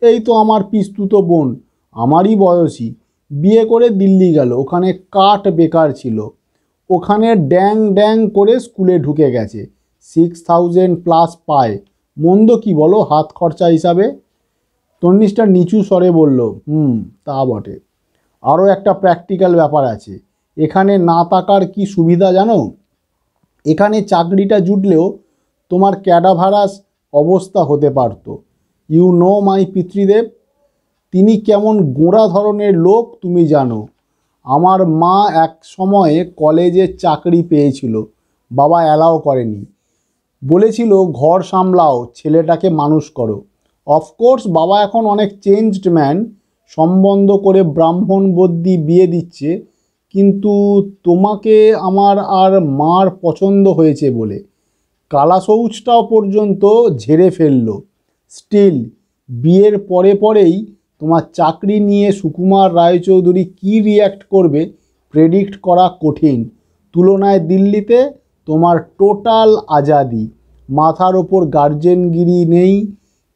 এই তো আমার পিস্তুতো বোন, আমারই বয়সী, বিয়ে করে দিল্লি গেল। ওখানে কাঠ বেকার ছিল, ওখানে ড্যাং ড্যাং করে স্কুলে ঢুকে গেছে। 6000+ পায়। মন্দ কি বলো হাত খরচা হিসাবে? তন্নিষ্ঠা নিচু স্বরে বলল, তা বটে। আরও একটা প্র্যাকটিক্যাল ব্যাপার আছে। এখানে না থাকার কি সুবিধা জানো? এখানে চাকরিটা জুটলেও তোমার ক্যাডাভারাস অবস্থা হতে পারত। ইউ নো মাই পিতৃদেব, তিনি কেমন গোঁড়া ধরনের লোক তুমি জানো। আমার মা এক সময়ে কলেজে চাকরি পেয়েছিল, বাবা অ্যালাও করেনি। বলেছিল ঘর সামলাও, ছেলেটাকে মানুষ করো। অফকোর্স বাবা এখন অনেক চেঞ্জড ম্যান, সম্বন্ধ করে ব্রাহ্মণ বদ্যি বিয়ে দিচ্ছে। কিন্তু তোমাকে আমার আর মার পছন্দ হয়েছে বলে কালা শৌচটাও পর্যন্ত ঝেড়ে ফেললো। স্টিল বিয়ের পরেই তোমার চাকরি নিয়ে সুকুমার রায়চৌধুরী কী রিয়্যাক্ট করবে প্রেডিক্ট করা কঠিন। তুলনায় দিল্লিতে তোমার টোটাল আজাদি। মাথার ওপর গার্জেনগিরি নেই,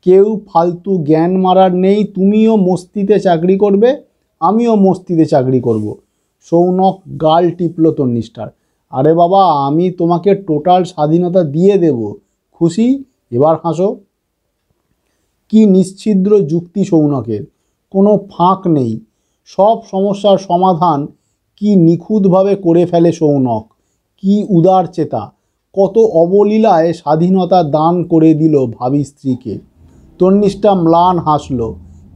কেউ ফালতু জ্ঞান মারার নেই। তুমিও মস্তিতে চাকরি করবে, আমিও মস্তিতে চাকরি করব। সৌনক গাল টিপল তন্নিষ্ঠার। আরে বাবা, আমি তোমাকে টোটাল স্বাধীনতা দিয়ে দেব। খুশি? এবার হাসো। কি নিশ্ছিদ্র যুক্তি সৌনকের, কোনো ফাঁক নেই। সব সমস্যার সমাধান কি নিখুঁতভাবে করে ফেলে সৌনক। কি উদার চেতা, কত অবলীলায় স্বাধীনতা দান করে দিল ভাবী স্ত্রীকে। তন্নিষ্ঠা ম্লান হাসল,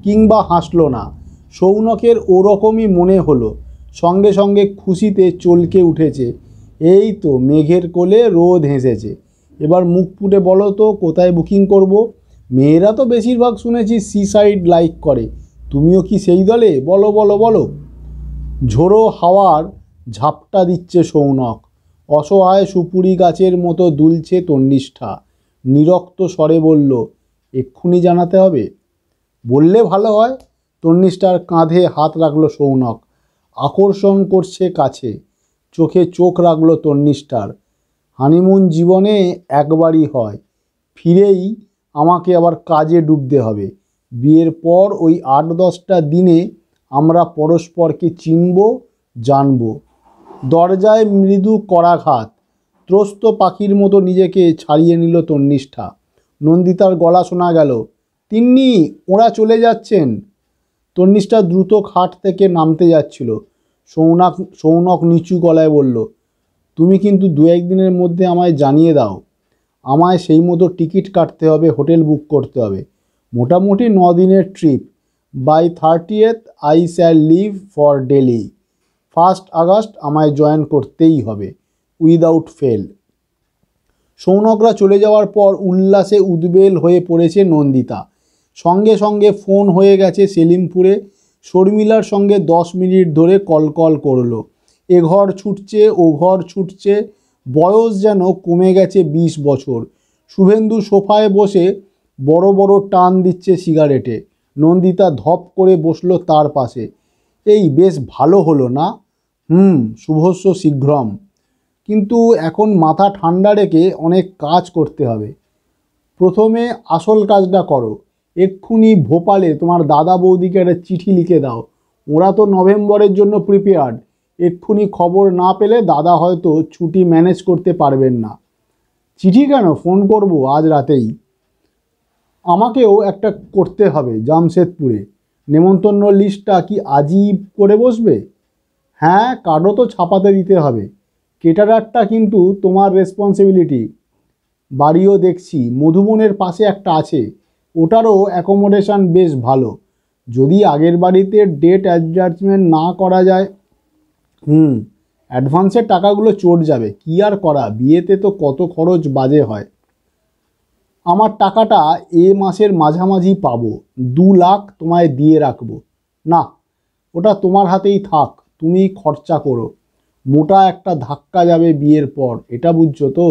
কিংবা হাসল না। সৌনকের ওরকমই মনে হলো। সঙ্গে সঙ্গে খুশিতে চলকে উঠেছে। এই তো মেঘের কোলে রোদ হেসেছে। এবার মুখ ফুটে বলো তো কোথায় বুকিং করব? মেয়েরা তো বেশিরভাগ শুনেছি সিসাইড লাইক করে, তুমিও কি সেই দলে? বলো বলো বলো। ঝোড়ো হাওয়ার ঝাপটা দিচ্ছে সৌনক। অসহায় সুপুরি গাছের মতো দুলছে তন্নিষ্ঠা। নিরক্ত স্বরে বলল, এক্ষুনি জানাতে হবে? বললে ভালো হয়। তন্নিষ্ঠার কাঁধে হাত রাখল সৌনক। আকর্ষণ করছে কাছে। চোখে চোখ রাখল তন্নিষ্ঠার। হানিমুন জীবনে একবারই হয়, ফিরেই আমাকে আবার কাজে ডুবতে হবে। বিয়ের পর ওই 8-10টা দিনে আমরা পরস্পরকে চিনব, জানব। দরজায় মৃদু করাঘাত। ত্রস্ত পাখির মতো নিজেকে ছাড়িয়ে নিল তন্নিষ্ঠা। নন্দিতার গলা শোনা গেল, তিন্নি, ওরা চলে যাচ্ছেন। তন্নিষ্ঠা দ্রুত খাট থেকে নামতে যাচ্ছিল। সৌনক নিচু গলায় বলল, তুমি কিন্তু 2-1 দিনের মধ্যে আমায় জানিয়ে দাও। আমায় সেই মতো টিকিট কাটতে হবে, হোটেল বুক করতে হবে। মোটামুটি 9 দিনের ট্রিপ। By 30th I shall leave for Delhi. 1 August আমায় জয়েন করতেই হবে, উইদাউট ফেল। সৌনকরা চলে যাওয়ার পর উল্লাসে উদ্বেল হয়ে পড়েছে নন্দিতা। সঙ্গে সঙ্গে ফোন হয়ে গেছে সেলিমপুরে। শর্মিলার সঙ্গে 10 মিনিট ধরে কল করলো। এ ঘর ছুটছে, ও ঘর ছুটছে। বয়স যেন কমে গেছে 20 বছর। শুভেন্দু সোফায় বসে বড় বড় টান দিচ্ছে সিগারেটে। নন্দিতা ধপ করে বসলো তার পাশে। এই বেশ ভালো হলো না? শুভস্য শীঘ্রম। কিন্তু এখন মাথা ঠান্ডা রেখে অনেক কাজ করতে হবে। প্রথমে আসল কাজটা করো। এক্ষুনি ভোপালে তোমার দাদা বৌদিকে একটা চিঠি লিখে দাও। ওরা তো নভেম্বরের জন্য প্রিপেয়ার্ড। এক্ষুনি খবর না পেলে দাদা হয়তো ছুটি ম্যানেজ করতে পারবেন না। চিঠি কেন, ফোন করব আজ রাতেই। আমাকেও একটা করতে হবে জামশেদপুরে। নেমন্তন্ন লিস্টটা কি আজই করে বসবে? হ্যাঁ, কার্ডও তো ছাপাতে দিতে হবে। কেটারারটা কিন্তু তোমার রেসপন্সিবিলিটি। বাড়িও দেখছি মধুবনের পাশে একটা আছে, ওটারও অ্যাকোমোডেশন বেশ ভালো। যদি আগের বাড়িতে ডেট অ্যাডজাস্টমেন্ট না করা যায়। অ্যাডভান্সের টাকাগুলো চট যাবে, কি আর করা, বিয়েতে তো কত খরচ বাজে হয়। আমার টাকাটা এ মাসের মাঝামাঝি পাবো, 2 লাখ তোমায় দিয়ে রাখবো। না, ওটা তোমার হাতেই থাক, তুমি খরচা করো। মোটা একটা ধাক্কা যাবে বিয়ের পর, এটা বুঝছো তো?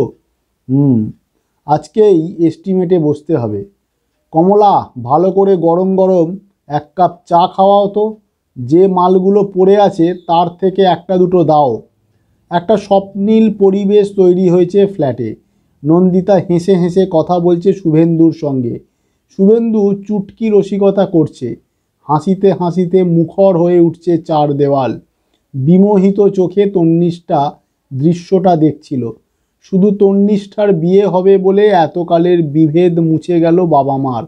আজকেই এস্টিমেটে বসতে হবে। কমলা, ভালো করে গরম গরম 1 কাপ চা খাওয়াও তো। যে মালগুলো পড়ে আছে তার থেকে একটা দুটো দাও। একটা স্বপ্নীল পরিবেশ তৈরি হয়েছে ফ্ল্যাটে। নন্দিতা হেসে হেসে কথা বলছে শুভেন্দুর সঙ্গে। শুভেন্দু চুটকি রসিকতা করছে। হাসিতে হাসিতে মুখর হয়ে উঠছে চার দেওয়াল। বিমোহিত চোখে তন্নিষ্ঠা দৃশ্যটা দেখছিল। শুধু তন্নিষ্ঠার বিয়ে হবে বলে এতকালের বিভেদ মুছে গেল বাবা মার।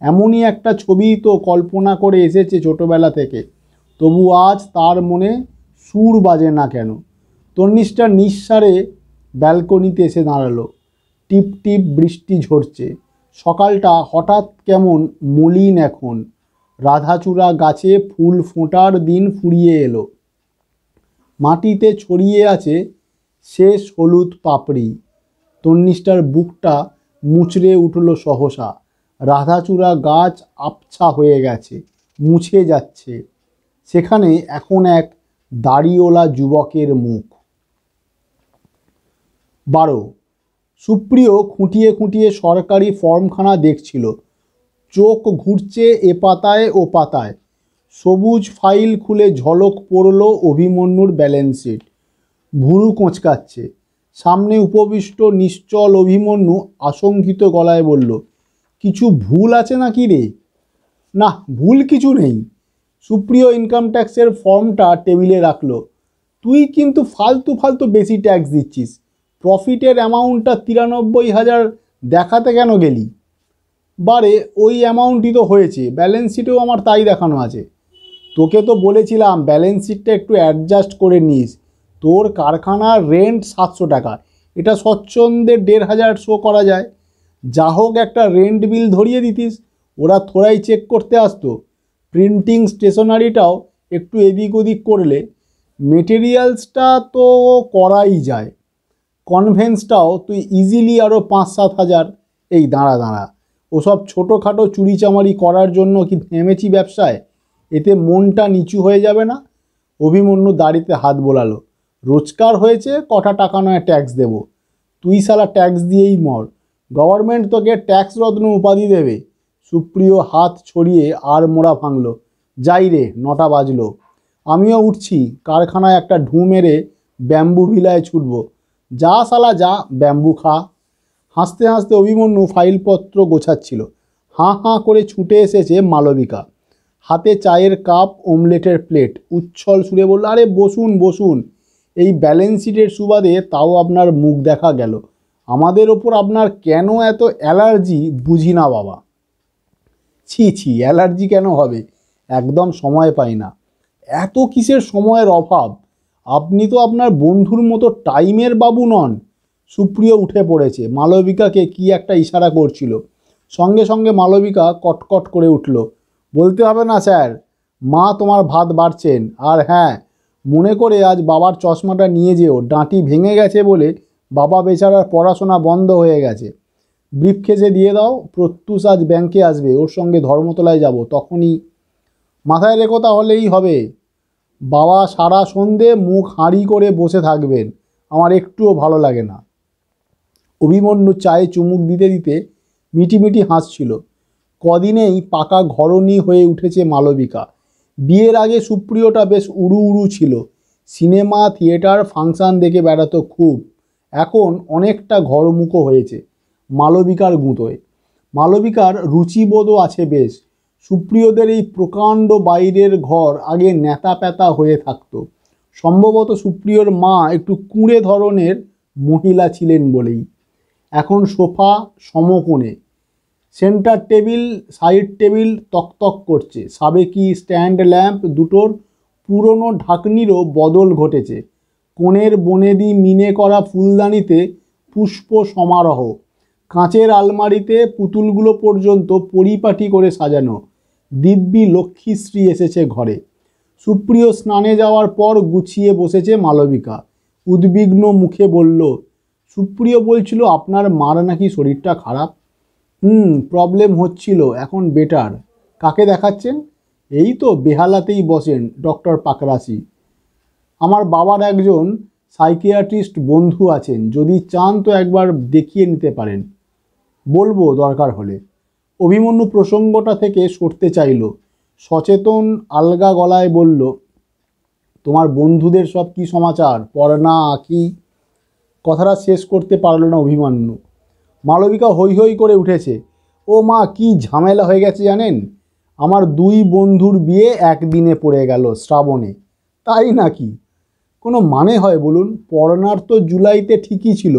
এমনই একটা ছবি তো কল্পনা করে এসেছে ছোটবেলা থেকে। তবু আজ তার মনে সুর বাজে না কেন? তন্নিষ্ঠা নিঃসারে ব্যালকনিতে এসে দাঁড়ালো। টিপ টিপ বৃষ্টি ঝরছে। সকালটা হঠাৎ কেমন মলিন এখন। রাধাচূড়া গাছে ফুল ফোঁটার দিন ফুরিয়ে এলো। মাটিতে ছড়িয়ে আছে শেষ হলুদ পাপড়ি। তন্নিষ্ঠার বুকটা মুচড়ে উঠল সহসা। রাধাচূড়া গাছ আবছা হয়ে গেছে, মুছে যাচ্ছে। সেখানে এখন এক দাড়িওয়ালা যুবকের মুখ। 12। সুপ্রিয় খুঁটিয়ে খুঁটিয়ে সরকারি ফর্মখানা দেখছিল। চোখ ঘুরছে এ পাতায় ও পাতায়। সবুজ ফাইল খুলে ঝলক পড়ল অভিমন্যুর ব্যালেন্স শিট। ভুরু কোঁচকাচ্ছে। সামনে উপবিষ্ট নিশ্চল অভিমন্যু আশঙ্কিত গলায় বলল, কিছু ভুল আছে নাকি রে? না, ভুল কিছু নেই। সুপ্রিয় ইনকাম ট্যাক্সের ফর্মটা টেবিলে রাখলো। তুই কিন্তু ফালতু ফালতু বেশি ট্যাক্স দিচ্ছিস। প্রফিটের অ্যামাউন্টটা 93,000 দেখাতে কেন গেলি? বারে ওই অ্যামাউন্টই তো হয়েছে, ব্যালেন্স শিটেও আমার তাই দেখানো আছে। তোকে তো বলেছিলাম ব্যালেন্স শিটটা একটু অ্যাডজাস্ট করে নিস। তোর কারখানার রেন্ট 700 টাকা, এটা স্বচ্ছন্দে 1,500 শো করা যায়। যা হোক একটা রেন্ট বিল ধরিয়ে দিতিস, ওরা থোড়াই চেক করতে আসতো। প্রিন্টিং স্টেশনারিটাও একটু এদিক ওদিক করলে। মেটেরিয়ালসটা তো করাই যায়। কনভেন্সটাও তুই ইজিলি আরও 5-7 হাজার। এই দাঁড়া দাঁড়া, ওসব ছোটোখাটো চুরিচামারি করার জন্য কি থেমেছি ব্যবসায়? এতে মনটা নিচু হয়ে যাবে না? অভিমন্যু দাড়িতে হাত বোলালো। রোজগার হয়েছে, কটা টাকা নয় ট্যাক্স দেব। তুই শালা ট্যাক্স দিয়েই মর, গভর্নমেন্ট তোকে ট্যাক্স রত্ন উপাধি দেবে। সুপ্রিয় হাত ছড়িয়ে আর মোড়া ভাঙল। যাই রে, 9টা বাজলো। আমিও উঠছি, কারখানায় একটা ঢু মেরে ব্যাম্বু ভিলায় ছুটব। যা শালা যা, ব্যাম্বু খা। হাসতে হাসতে অভিমন্যু ফাইলপত্র গোছাচ্ছিল। হাঁ হাঁ করে ছুটে এসেছে মালবিকা। হাতে চায়ের কাপ, অমলেটের প্লেট। উচ্ছল সুরে বলল, আরে বসুন বসুন। এই ব্যালেন্স শিটের সুবাদে তাও আপনার মুখ দেখা গেল। আমাদের ওপর আপনার কেন এত অ্যালার্জি বুঝি না বাবা। ছি ছি, অ্যালার্জি কেন হবে? একদম সময় পাই না। এত কিসের সময়ের অভাব? আপনি তো আপনার বন্ধুর মতো টাইমের বাবু নন। সুপ্রিয় উঠে পড়েছে, মালবিকাকে কি একটা ইশারা করছিল। সঙ্গে সঙ্গে মালবিকা কটকট করে উঠল। বলতে হবে না স্যার, মা তোমার ভাত বাড়ছেন। আর হ্যাঁ, মনে করে আজ বাবার চশমাটা নিয়ে যেও, ডাঁটি ভেঙে গেছে বলে বাবা বেচারার পড়াশোনা বন্ধ হয়ে গেছে। ব্রিফকেসে দিয়ে দাও, প্রত্যুষ আজ ব্যাংকে আসবে, ওর সঙ্গে ধর্মতলায় যাব, তখনই মাথায় রেখো, তাহলেই হবে। বাবা সারা সন্ধে মুখ হাঁড়ি করে বসে থাকবেন, আমার একটুও ভালো লাগে না। অভিমন্যু চায়ে চুমুক দিতে দিতে মিটিমিটি হাসছিল। কদিনেই পাকা ঘরণী হয়ে উঠেছে মালবিকা। বিয়ের আগে সুপ্রিয়টা বেশ উড়ু উড়ু ছিল, সিনেমা থিয়েটার ফাংশন দেখে বেড়াতো খুব। এখন অনেকটা ঘরমুখো হয়েছে মালবিকার গুঁতোয়। মালবিকার রুচিবোধও আছে বেশ। সুপ্রিয়দের এই প্রকাণ্ড বাইরের ঘর আগে ন্যাতা প্যাতা হয়ে থাকতো। সম্ভবত সুপ্রিয়র মা একটু কুঁড়ে ধরনের মহিলা ছিলেন বলেই। এখন সোফা সমকোণে, সেন্টার টেবিল সাইড টেবিল তকতক করছে, সাবেকি স্ট্যান্ড ল্যাম্প দুটোর পুরনো ঢাকনিরও বদল ঘটেছে। কোণের বনেদি মিনে করা ফুলদানিতে পুষ্প সমারোহ, কাঁচের আলমারিতে পুতুলগুলো পর্যন্ত পরিপাটি করে সাজানো। দিব্যি লক্ষ্মীশ্রী এসেছে ঘরে। সুপ্রিয় স্নানে যাওয়ার পর গুছিয়ে বসেছে মালবিকা। উদ্বিগ্ন মুখে বলল, সুপ্রিয় বলছিল আপনার মার নাকি শরীরটা খারাপ। প্রবলেম হচ্ছিল, এখন বেটার। কাকে দেখাচ্ছেন? এই তো বেহালাতেই বসেন, ডক্টর পাকরাশি। আমার বাবার একজন সাইকিয়াট্রিস্ট বন্ধু আছেন, যদি চান তো একবার দেখিয়ে নিতে পারেন। বলবো দরকার হলে। অভিমন্যু প্রসঙ্গটা থেকে সরতে চাইল। সচেতন আলগা গলায় বলল, তোমার বন্ধুদের সব কি সমাচার? পড়না কি? কথাটা শেষ করতে পারল না অভিমন্যু। মালবিকা হৈ হৈ করে উঠেছে। ও মা, কি ঝামেলা হয়ে গেছে জানেন? আমার 2 বন্ধুর বিয়ে একদিনে পড়ে গেল, শ্রাবণে। তাই নাকি? কোনো মানে হয় বলুন? পড়নার তো জুলাইতে ঠিকই ছিল,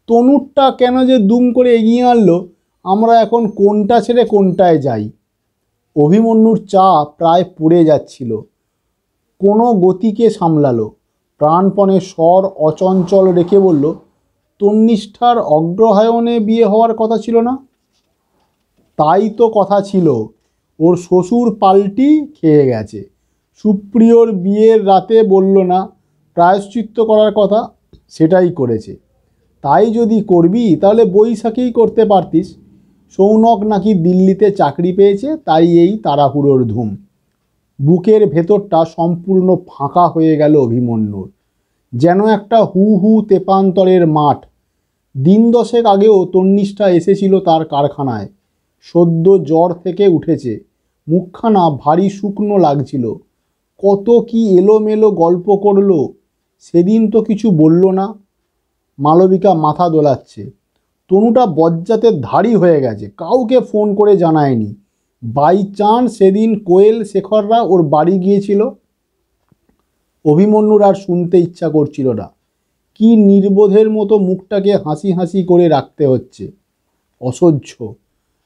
তনুরটা কেন যে দুম করে এগিয়ে আনলো, আমরা এখন কোনটা ছেড়ে কোনটায় যাই? অভিমন্যুর চা প্রায় পড়ে যাচ্ছিল। কোনো গতিকে সামলালো, প্রাণপণে স্বর অচঞ্চল রেখে বলল, তন্নিষ্ঠার অগ্রহায়ণে বিয়ে হওয়ার কথা ছিল না? তাই তো কথা ছিল, ওর শ্বশুর পাল্টি খেয়ে গেছে। সুপ্রিয়র বিয়ের রাতে বলল না প্রায়শ্চিত্ত করার কথা, সেটাই করেছে। তাই যদি করবি তাহলে বৈশাখেই করতে পারতিস। সৌনক নাকি দিল্লিতে চাকরি পেয়েছে, তাই এই তাড়াহুড়োর ধুম। বুকের ভেতরটা সম্পূর্ণ ফাঁকা হয়ে গেল অভিমন্যুর, যেন একটা হু হু তেপান্তরের মাঠ। দিন 10 আগেও তন্নিষ্ঠা এসেছিল তার কারখানায়। সদ্য জ্বর থেকে উঠেছে, মুখখানা ভারী শুকনো লাগছিল। কত কি এলোমেলো গল্প করলো, সেদিন তো কিছু বলল না। মালবিকা মাথা দোলাচ্ছে। তনুটা বজ্জাতের ধাড়ি হয়ে গেছে, কাউকে ফোন করে জানায়নি। বাই চান্স সেদিন কোয়েল শেখররা ওর বাড়ি গিয়েছিল। অভিমন্যুর আর শুনতে ইচ্ছা করছিল না। কি নির্বোধের মতো মুখটাকে হাসি হাসি করে রাখতে হচ্ছে, অসহ্য।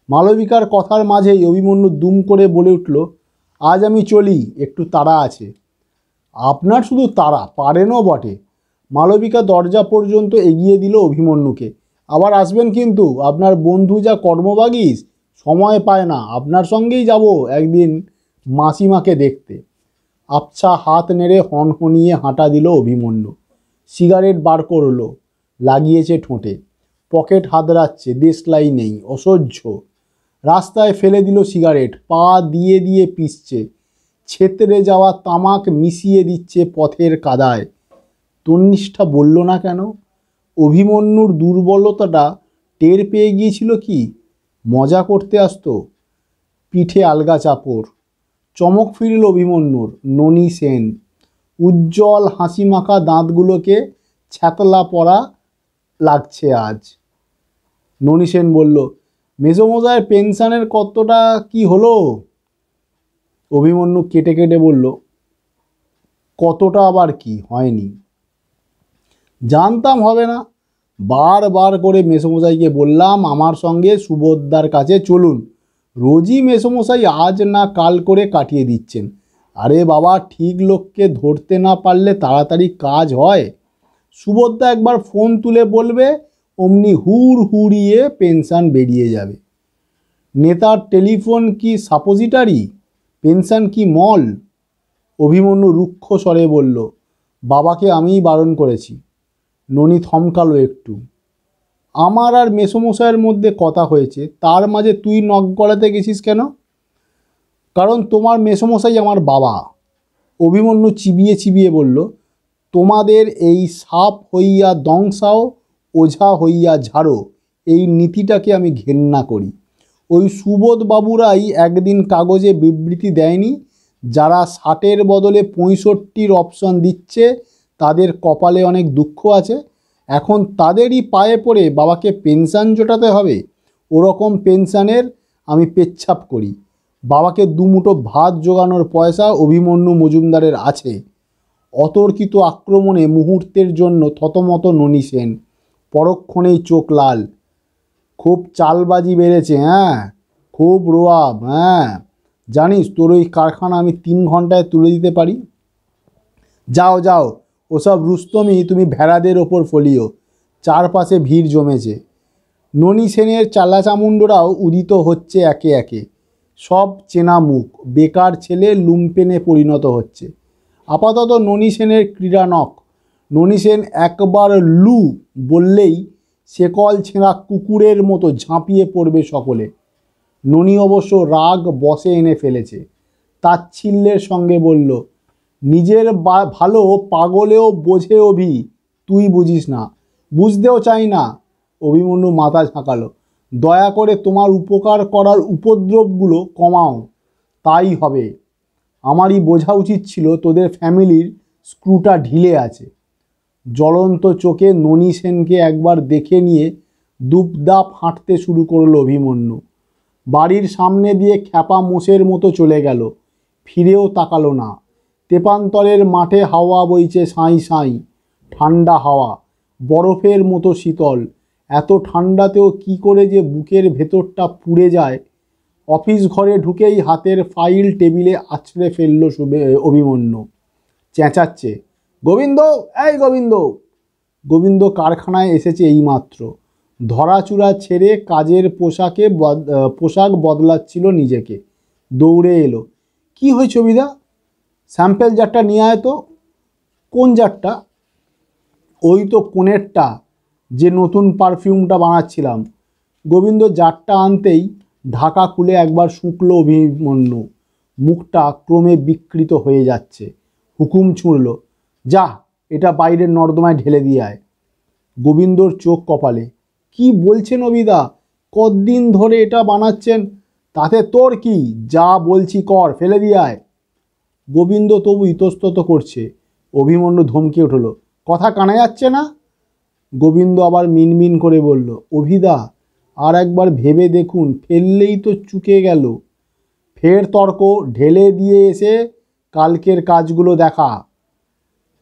মালবিকার কথার মাঝেই অভিমন্যু দুম করে বলে উঠল, আজ আমি চলি, একটু তাড়া আছে। আপনার শুধু তাড়া, পারেনও বটে। মালবিকা দরজা পর্যন্ত এগিয়ে দিল অভিমন্যুকে। আবার আসবেন কিন্তু, আপনার বন্ধু যা কর্মবাগীশ, সময় পায় না। আপনার সঙ্গেই যাব একদিন মাসিমাকে দেখতে। আবছা হাত নেড়ে হনহনিয়ে হাঁটা দিল অভিমন্যু। সিগারেট বার করলো, লাগিয়েছে ঠোঁটে। পকেট হাতড়াচ্ছে, দেশলাই নেই, অসহ্য। রাস্তায় ফেলে দিল সিগারেট, পা দিয়ে দিয়ে পিষছে। ছেতরে যাওয়া তামাক মিশিয়ে দিচ্ছে পথের কাদায়। তন্নিষ্ঠা বলল না কেন? অভিমন্যুর দুর্বলতাটা টের পেয়ে গিয়েছিল কি? মজা করতে আসতো? পিঠে আলগা চাপড়। চমক ফিরল অভিমন্যুর। ননী সেন উজ্জ্বল হাসিমাখা দাঁতগুলোকে ছ্যাতলা পড়া লাগছে আজ। ননী সেন বলল, মেজোমশাইয়ের পেনশনের কতটা কি হলো? অভিমন্যু কেটে কেটে বলল, কতটা আবার কি হয়নি? জানতাম হবে না। বারবার করে মেসোমশাইকে বললাম আমার সঙ্গে সুবোধদার কাছে চলুন। রোজই মেসোমশাই আজ না কাল করে কাটিয়ে দিচ্ছেন। আরে বাবা, ঠিক লোককে ধরতে না পারলে তাড়াতাড়ি কাজ হয়? সুবোধদা একবার ফোন তুলে বলবে, অমনি হুড় হুড়িয়ে পেনশন বেরিয়ে যাবে। নেতার টেলিফোন কি সাপোজিটারি? পেনশন কি মল? অভিমন্যু রুক্ষ স্বরে বলল, বাবাকে আমিই বারণ করেছি। ননী থমকালো একটু। আমার আর মেসোমশাইয়ের মধ্যে কথা হয়েছে, তার মাঝে তুই নখ গলাতে গেছিস কেন? কারণ তোমার মেসোমশাই আমার বাবা। অভিমন্যু চিবিয়ে চিবিয়ে বলল, তোমাদের এই সাপ হইয়া দংশাও, ওঝা হইয়া ঝাড়ো, এই নীতিটাকে আমি ঘেন্না করি। ওই সুবোধবাবুরাই একদিন কাগজে বিবৃতি দেয়নি, যারা 60-এর বদলে 65-র অপশন দিচ্ছে তাদের কপালে অনেক দুঃখ আছে। এখন তাদেরই পায়ে পড়ে বাবাকে পেনশন জোটাতে হবে। ওরকম পেনশনের আমি পেচ্ছাপ করি। বাবাকে দুমুঠো ভাত জোগানোর পয়সা অভিমন্যু মজুমদারের আছে। অতর্কিত আক্রমণে মুহূর্তের জন্য থতমত ননী সেন, পরক্ষণেই চোখ লাল। খুব চালবাজি বেড়েছে, হ্যাঁ, খুব রোয়াব। হ্যাঁ, জানিস তোর ওই কারখানা আমি 3 ঘন্টায় তুলে দিতে পারি। যাও যাও, ওসব রুস্তমি তুমি ভেড়াদের ওপর ফলিও। চারপাশে ভিড় জমেছে। ননী সেনের চালাচামুন্ডরাও উদিত হচ্ছে একে একে। সব চেনা মুখ। বেকার ছেলে লুম্পেনে পরিণত হচ্ছে। আপাতত ননী সেনের ক্রীড়ানক। ননী সেন একবার লু বললেই শেকল ছেঁড়া কুকুরের মতো ঝাঁপিয়ে পড়বে সকলে। ননী অবশ্য রাগ বশে এনে ফেলেছে। তাচ্ছিল্যের সঙ্গে বলল, নিজের ভালো পাগলেও বোঝে অভি, তুই বুঝিস না। বুঝতেও চাই না। অভিমন্যু মাথা ঝাঁকালো। দয়া করে তোমার উপকার করার উপদ্রবগুলো কমাও। তাই হবে। আমারই বোঝা উচিত ছিল তোদের ফ্যামিলির স্ক্রুটা ঢিলে আছে। জ্বলন্ত চোখে ননী সেনকে একবার দেখে নিয়ে দুপদাপ হাঁটতে শুরু করলো অভিমন্যু। বাড়ির সামনে দিয়ে খ্যাপা মোষের মতো চলে গেল। ফিরেও তাকালো না। তেপান্তরের মাঠে হাওয়া বইছে সাঁই সাঁই, ঠান্ডা হাওয়া, বরফের মতো শীতল। এত ঠান্ডাতেও কি করে যে বুকের ভেতরটা পুড়ে যায়। অফিস ঘরে ঢুকেই হাতের ফাইল টেবিলে আছড়ে ফেলল অভিমন্যু। চেঁচাচ্ছে, গোবিন্দ, এই গোবিন্দ! গোবিন্দ কারখানায় এসেছে এইমাত্র। ধরাচূড়া ছেড়ে কাজের পোশাক বদলাচ্ছিল নিজেকে। দৌড়ে এলো। কি হয়েছে অভিদা? স্যাম্পেল জারটা নিয়ে আয় তো। কোন জারটা? ওই তো কোণেরটা, যে নতুন পারফিউমটা বানাচ্ছিলাম। গোবিন্দ জারটা আনতেই ঢাকা খুলে একবার শুঁকল অভিমন্যু। মুখটা ক্রমে বিকৃত হয়ে যাচ্ছে। হুকুম ছুঁড়ল, যা, এটা বাইরের নর্দমায় ঢেলে দিয়ে আয়। গোবিন্দর চোখ কপালে। কি বলছেন অভিদা? কতদিন ধরে এটা বানাচ্ছেন? তাতে তোর কি? যা বলছি কর, ফেলে দিয়ে আয়। গোবিন্দ তবু ইতস্তত করছে। অভিমন্যু ধমকে উঠল, কথা কানে যাচ্ছে না? গোবিন্দ আবার মিনমিন করে বলল, অভিদা, আর একবার ভেবে দেখুন, ফেললেই তো চুকে গেল। ফের তর্ক। ঢেলে দিয়ে এসে কালকের কাজগুলো দেখা।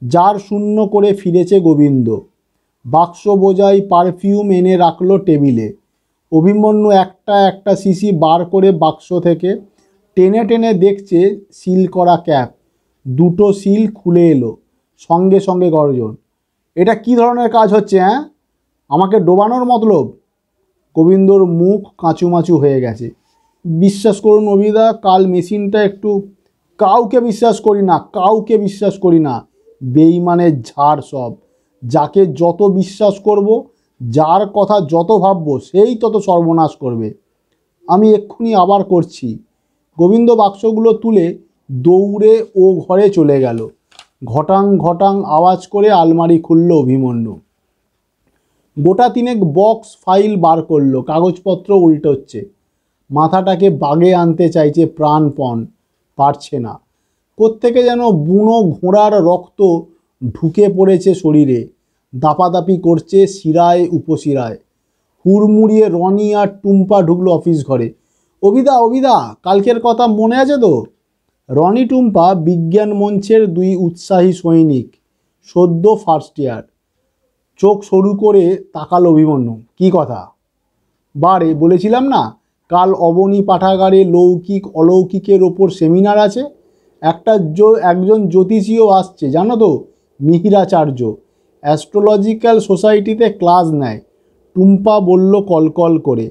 জার শূন্য করে ফিরেছে গোবিন্দ। বাক্স বোঝাই পারফিউম এনে রাখলো টেবিলে। অভিমন্যু একটা একটা শিশি বার করে বাক্স থেকে টেনে টেনে দেখছে সিল করা ক্যাপ। দুটো সিল খুলে এলো। সঙ্গে সঙ্গে গর্জন, এটা কি ধরনের কাজ হচ্ছে? হ্যাঁ, আমাকে ডোবানোর মতলব? গোবিন্দর মুখ কাঁচুমাচু হয়ে গেছে। বিশ্বাস করুন অভিদা, কাল মেশিনটা একটু... কাউকে বিশ্বাস করি না, কাউকে বিশ্বাস করি না। বেইমানের ঝাড় সব। যাকে যত বিশ্বাস করব, যার কথা যত ভাববো, সেই তত সর্বনাশ করবে। আমি এক্ষুনি আবার করছি। গোবিন্দ বাক্সগুলো তুলে দৌড়ে ও ঘরে চলে গেল। ঘটাং ঘটাং আওয়াজ করে আলমারি খুলল অভিমন্যু। গোটা তিনেক বক্স ফাইল বার করলো। কাগজপত্র উল্টোচ্ছে। মাথাটাকে বাগে আনতে চাইছে প্রাণপণ, পারছে না। কোত্থেকে যেন বুনো ঘোড়ার রক্ত ঢুকে পড়েছে শরীরে। দাপাদাপি করছে শিরায় উপশিরায়। হুড়মুড়িয়ে রনি আর টুম্পা ঢুকলো অফিস ঘরে। অভিদা, অভিদা, কালকের কথা মনে আছে তো? রনি টুম্পা বিজ্ঞান মঞ্চের দুই উৎসাহী সৈনিক, সদ্য ফার্স্ট ইয়ার। চোখ সরু করে তাকাল অভিমন্যু। কি কথা? বারে বলেছিলাম না, কাল অবনী পাঠাগারে লৌকিক অলৌকিকের ওপর সেমিনার আছে। একজন জ্যোতিষীও আসছে, জানো তো, মিহিরাচার্য। অ্যাস্ট্রোলজিক্যাল সোসাইটিতে ক্লাস নেয়। টুম্পা বলল কলকল করে,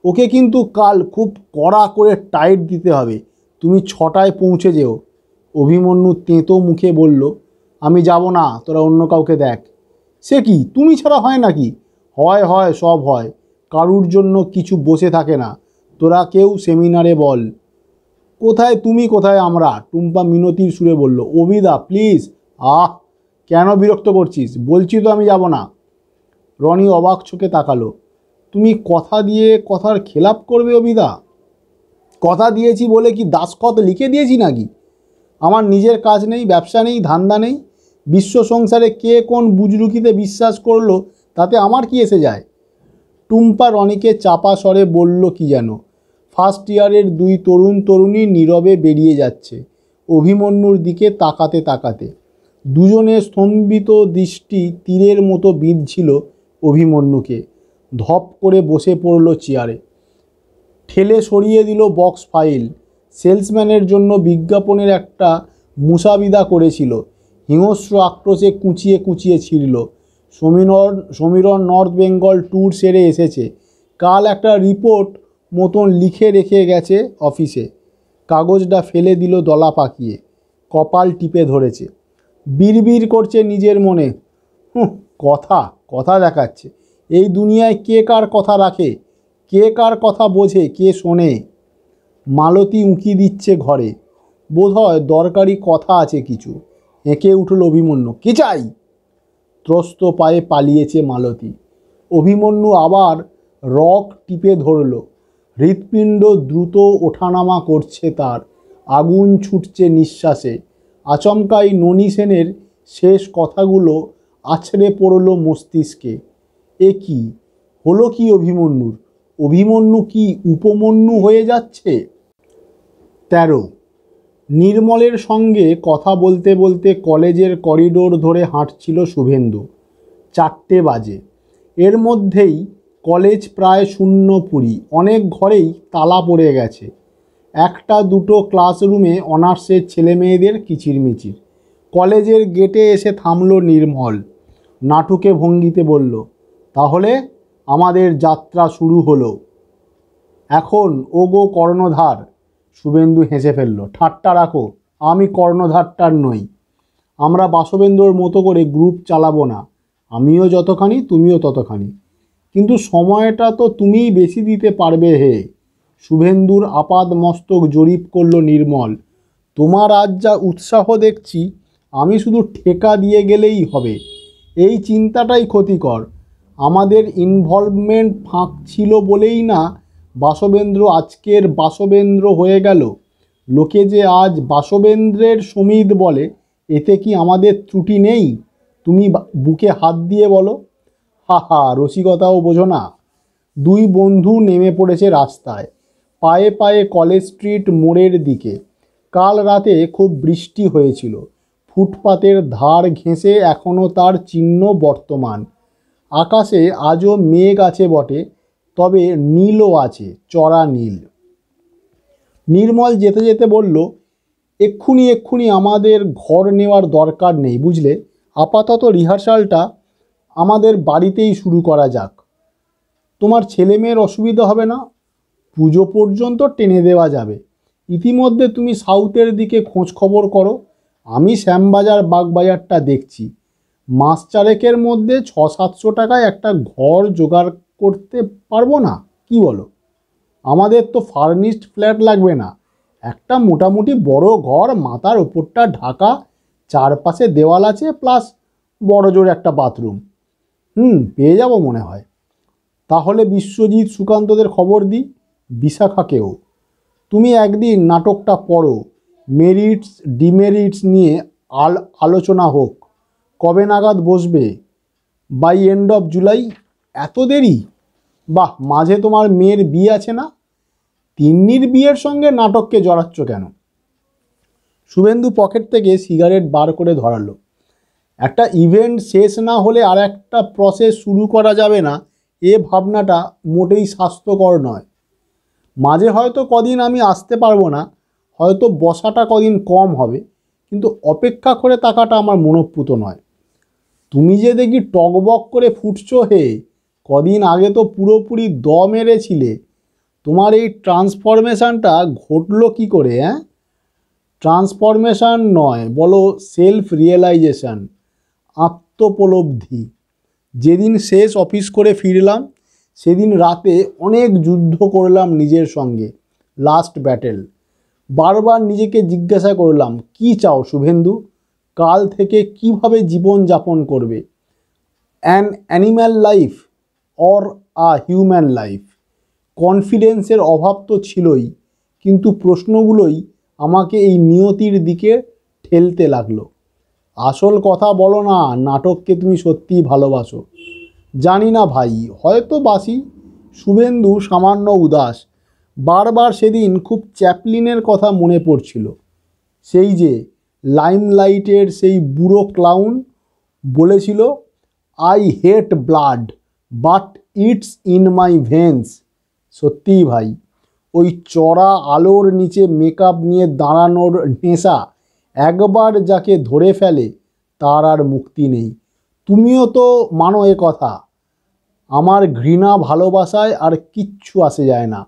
ওকে কিন্তু কাল খুব কড়া করে টাইট দিতে হবে। তুমি 6টায় পৌঁছে যেও। অভিমন্যু তেঁতো মুখে বলল, আমি যাব না, তোরা অন্য কাউকে দেখ। সে কি, তুমি ছাড়া হয় নাকি? হয় হয়, সব হয়। কারুর জন্য কিছু বসে থাকে না। তোরা কেউ সেমিনারে বল। কোথায় তুমি, কোথায় আমরা? টুম্পা মিনতির সুরে বলল। অভিদা প্লিজ। কেন বিরক্ত করছিস? বলছি তো আমি যাব না। রনি অবাক চোখে তাকালো। তুমি কথা দিয়ে কথার খেলাপ করবে অভিদা? কথা দিয়েছি বলে কি দাসখত লিখে দিয়েছি নাকি? আমার নিজের কাজ নেই, ব্যবসা নেই, ধান্দা নেই। বিশ্ব সংসারে কে কোন বুজরুকিতে বিশ্বাস করলো তাতে আমার কি এসে যায়? টুম্পা রনিকে চাপা স্বরে বলল কি যেন। ফার্স্ট ইয়ারের দুই তরুণ তরুণী নীরবে বেরিয়ে যাচ্ছে অভিমন্যুর দিকে তাকাতে তাকাতে। দুজনের স্তম্ভিত দৃষ্টি তীরের মতো বিঁধছিল অভিমন্যুকে। ধপ করে বসে পড়ল চেয়ারে, ঠেলে সরিয়ে দিল বক্স ফাইল। সেলসম্যানের জন্য বিজ্ঞাপনের একটা মুসাবিদা করেছিল, হিংস্র আক্রোশে কুঁচিয়ে কুঁচিয়ে ছিঁড়ল। সমীরণ নর্থ বেঙ্গল ট্যুর সেরে এসেছে, কাল একটা রিপোর্ট মতন লিখে রেখে গেছে অফিসে। কাগজটা ফেলে দিল দলা পাকিয়ে, কপাল টিপে ধরেছে। বিড়বিড় করছে নিজের মনে, কথা কথা দেখাচ্ছে। এই দুনিয়ায় কে কার কথা রাখে, কে কার কথা বোঝে, কে শোনে? মালতী উঁকি দিচ্ছে ঘরে, বোধহয় দরকারি কথা আছে কিছু। এঁকে উঠল অভিমন্যু, কি চাই? ত্রস্ত পায়ে পালিয়েছে মালতী। অভিমন্যু আবার রক টিপে ধরল। হৃৎপিণ্ড দ্রুত ওঠানামা করছে তার, আগুন ছুটছে নিঃশ্বাসে। আচমকাই ননী সেনের শেষ কথাগুলো আছড়ে পড়ল মস্তিষ্কে। এ কি হলো কি অভিমন্যুর? অভিমন্যু কি উপমন্যু হয়ে যাচ্ছে? 13। নির্মলের সঙ্গে কথা বলতে বলতে কলেজের করিডোর ধরে হাঁটছিল শুভেন্দু। 4টে বাজে। এর মধ্যেই কলেজ প্রায় শূন্যপুরি। অনেক ঘরেই তালা পড়ে গেছে। একটা দুটো ক্লাসরুমে অনার্সের ছেলেমেয়েদের কিচিরমিচির। কলেজের গেটে এসে থামল নির্মল। নাটুকে ভঙ্গিতে বলল, তাহলে আমাদের যাত্রা শুরু হলো এখন। ও গো কর্ণধার। শুভেন্দু হেসে ফেলল, ঠাট্টা রাখো, আমি কর্ণধারটার নই। আমরা বাসবেন্দ্রর মতো করে গ্রুপ চালাবো না, আমিও যতখানি তুমিও ততখানি। কিন্তু সময়টা তো তুমিই বেশি দিতে পারবে হে। শুভেন্দুর আপাদ মস্তক জরিপ করল নির্মল। তোমার আজ যা উৎসাহ দেখছি, আমি শুধু ঠেকা দিয়ে গেলেই হবে, এই চিন্তাটাই ক্ষতিকর। আমাদের ইনভলভমেন্ট ফাঁক ছিল বলেই না বাসবেন্দ্র আজকের বাসবেন্দ্র হয়ে গেল। লোকে যে আজ বাসবেন্দ্রের সমিত বলে, এতে কি আমাদের ত্রুটি নেই? তুমি বুকে হাত দিয়ে বলো। হা হা, রসিকতাও বোঝো না। দুই বন্ধু নেমে পড়েছে রাস্তায়, পায়ে পায়ে কলেজ স্ট্রিট মোড়ের দিকে। কাল রাতে খুব বৃষ্টি হয়েছিল, ফুটপাতের ধার ঘেঁষে এখনও তার চিহ্ন বর্তমান। আকাশে আজও মেঘ আছে বটে, তবে নীলও আছে, চড়া নীল। নির্মল যেতে যেতে বলল, এক্ষুনি আমাদের ঘর নেওয়ার দরকার নেই, বুঝলে? আপাতত রিহার্সালটা আমাদের বাড়িতেই শুরু করা যাক। তোমার ছেলে মেয়ের অসুবিধা হবে না, পুজো পর্যন্ত টেনে দেওয়া যাবে। ইতিমধ্যে তুমি সাউথের দিকে খোঁজ খবর করো, আমি শ্যামবাজার বাগবাজারটা দেখছি। মাস চারেকের মধ্যে 600-700 টাকায় একটা ঘর জোগাড় করতে পারবো না, কি বলো? আমাদের তো ফার্নিশড ফ্ল্যাট লাগবে না, একটা মোটামুটি বড় ঘর, মাথার ওপরটা ঢাকা, চারপাশে দেওয়াল আছে, প্লাস বড় জোর একটা বাথরুম। পেয়ে যাব মনে হয়। তাহলে বিশ্বজিৎ সুকান্তদের খবর দিই, বিশাখাকেও। তুমি একদিন নাটকটা পড়ো, মেরিটস ডিমেরিটস নিয়ে আলোচনা হোক। কবে নাগাদ বসবে? By end of July? এত দেরি? বাহ, মাঝে তোমার মেয়ের বিয়ে আছে না? তিন্নির বিয়ের সঙ্গে নাটককে জড়াচ্ছ কেন? শুভেন্দু পকেট থেকে সিগারেট বার করে ধরালো। একটা ইভেন্ট শেষ না হলে আর একটা প্রসেস শুরু করা যাবে না, এ ভাবনাটা মোটেই স্বাস্থ্যকর নয়। মাঝে হয়তো কদিন আমি আসতে পারবো না, হয়তো বসাটা কদিন কম হবে, কিন্তু অপেক্ষা করে থাকাটা আমার মনোপুত নয়। তুমি যে দেখি টকবক করে ফুটছো হে, কদিন আগে তো পুরোপুরি দ মেরেছিলে। তোমার এই ট্রান্সফরমেশানটা ঘটলো কি করে? ট্রান্সফরমেশান নয়, বলো সেলফ রিয়েলাইজেশন, আত্মোপলব্ধি। যেদিন শেষ অফিস করে ফিরলাম সেদিন রাতে অনেক যুদ্ধ করলাম নিজের সঙ্গে, লাস্ট ব্যাটেল। বারবার নিজেকে জিজ্ঞাসা করলাম, কি চাও শুভেন্দু? কাল থেকে কিভাবে জীবন যাপন করবে? An animal life or a human life? কনফিডেন্সের অভাব তো ছিলই, কিন্তু প্রশ্নগুলোই আমাকে এই নিয়তির দিকে ঠেলতে লাগলো। আসল কথা বলো না, নাটককে তুমি সত্যিই ভালোবাসো? জানি না ভাই, হয়তো বাসি। শুভেন্দু সামান্য উদাস। বারবার সেদিন খুব চ্যাপলিনের কথা মনে পড়ছিল। সেই যে লাইমলাইটের সেই বুড়ো ক্লাউন বলেছিল, I hate blood but it's in my veins. সত্যিই ভাই, ওই চড়া আলোর নিচে মেকআপ নিয়ে দাঁড়ানোর নেশা একবার যাকে ধরে ফেলে তার আর মুক্তি নেই। তুমিও তো মানো এ কথা। আমার ঘৃণা ভালোবাসায় আর কিচ্ছু আসে যায় না।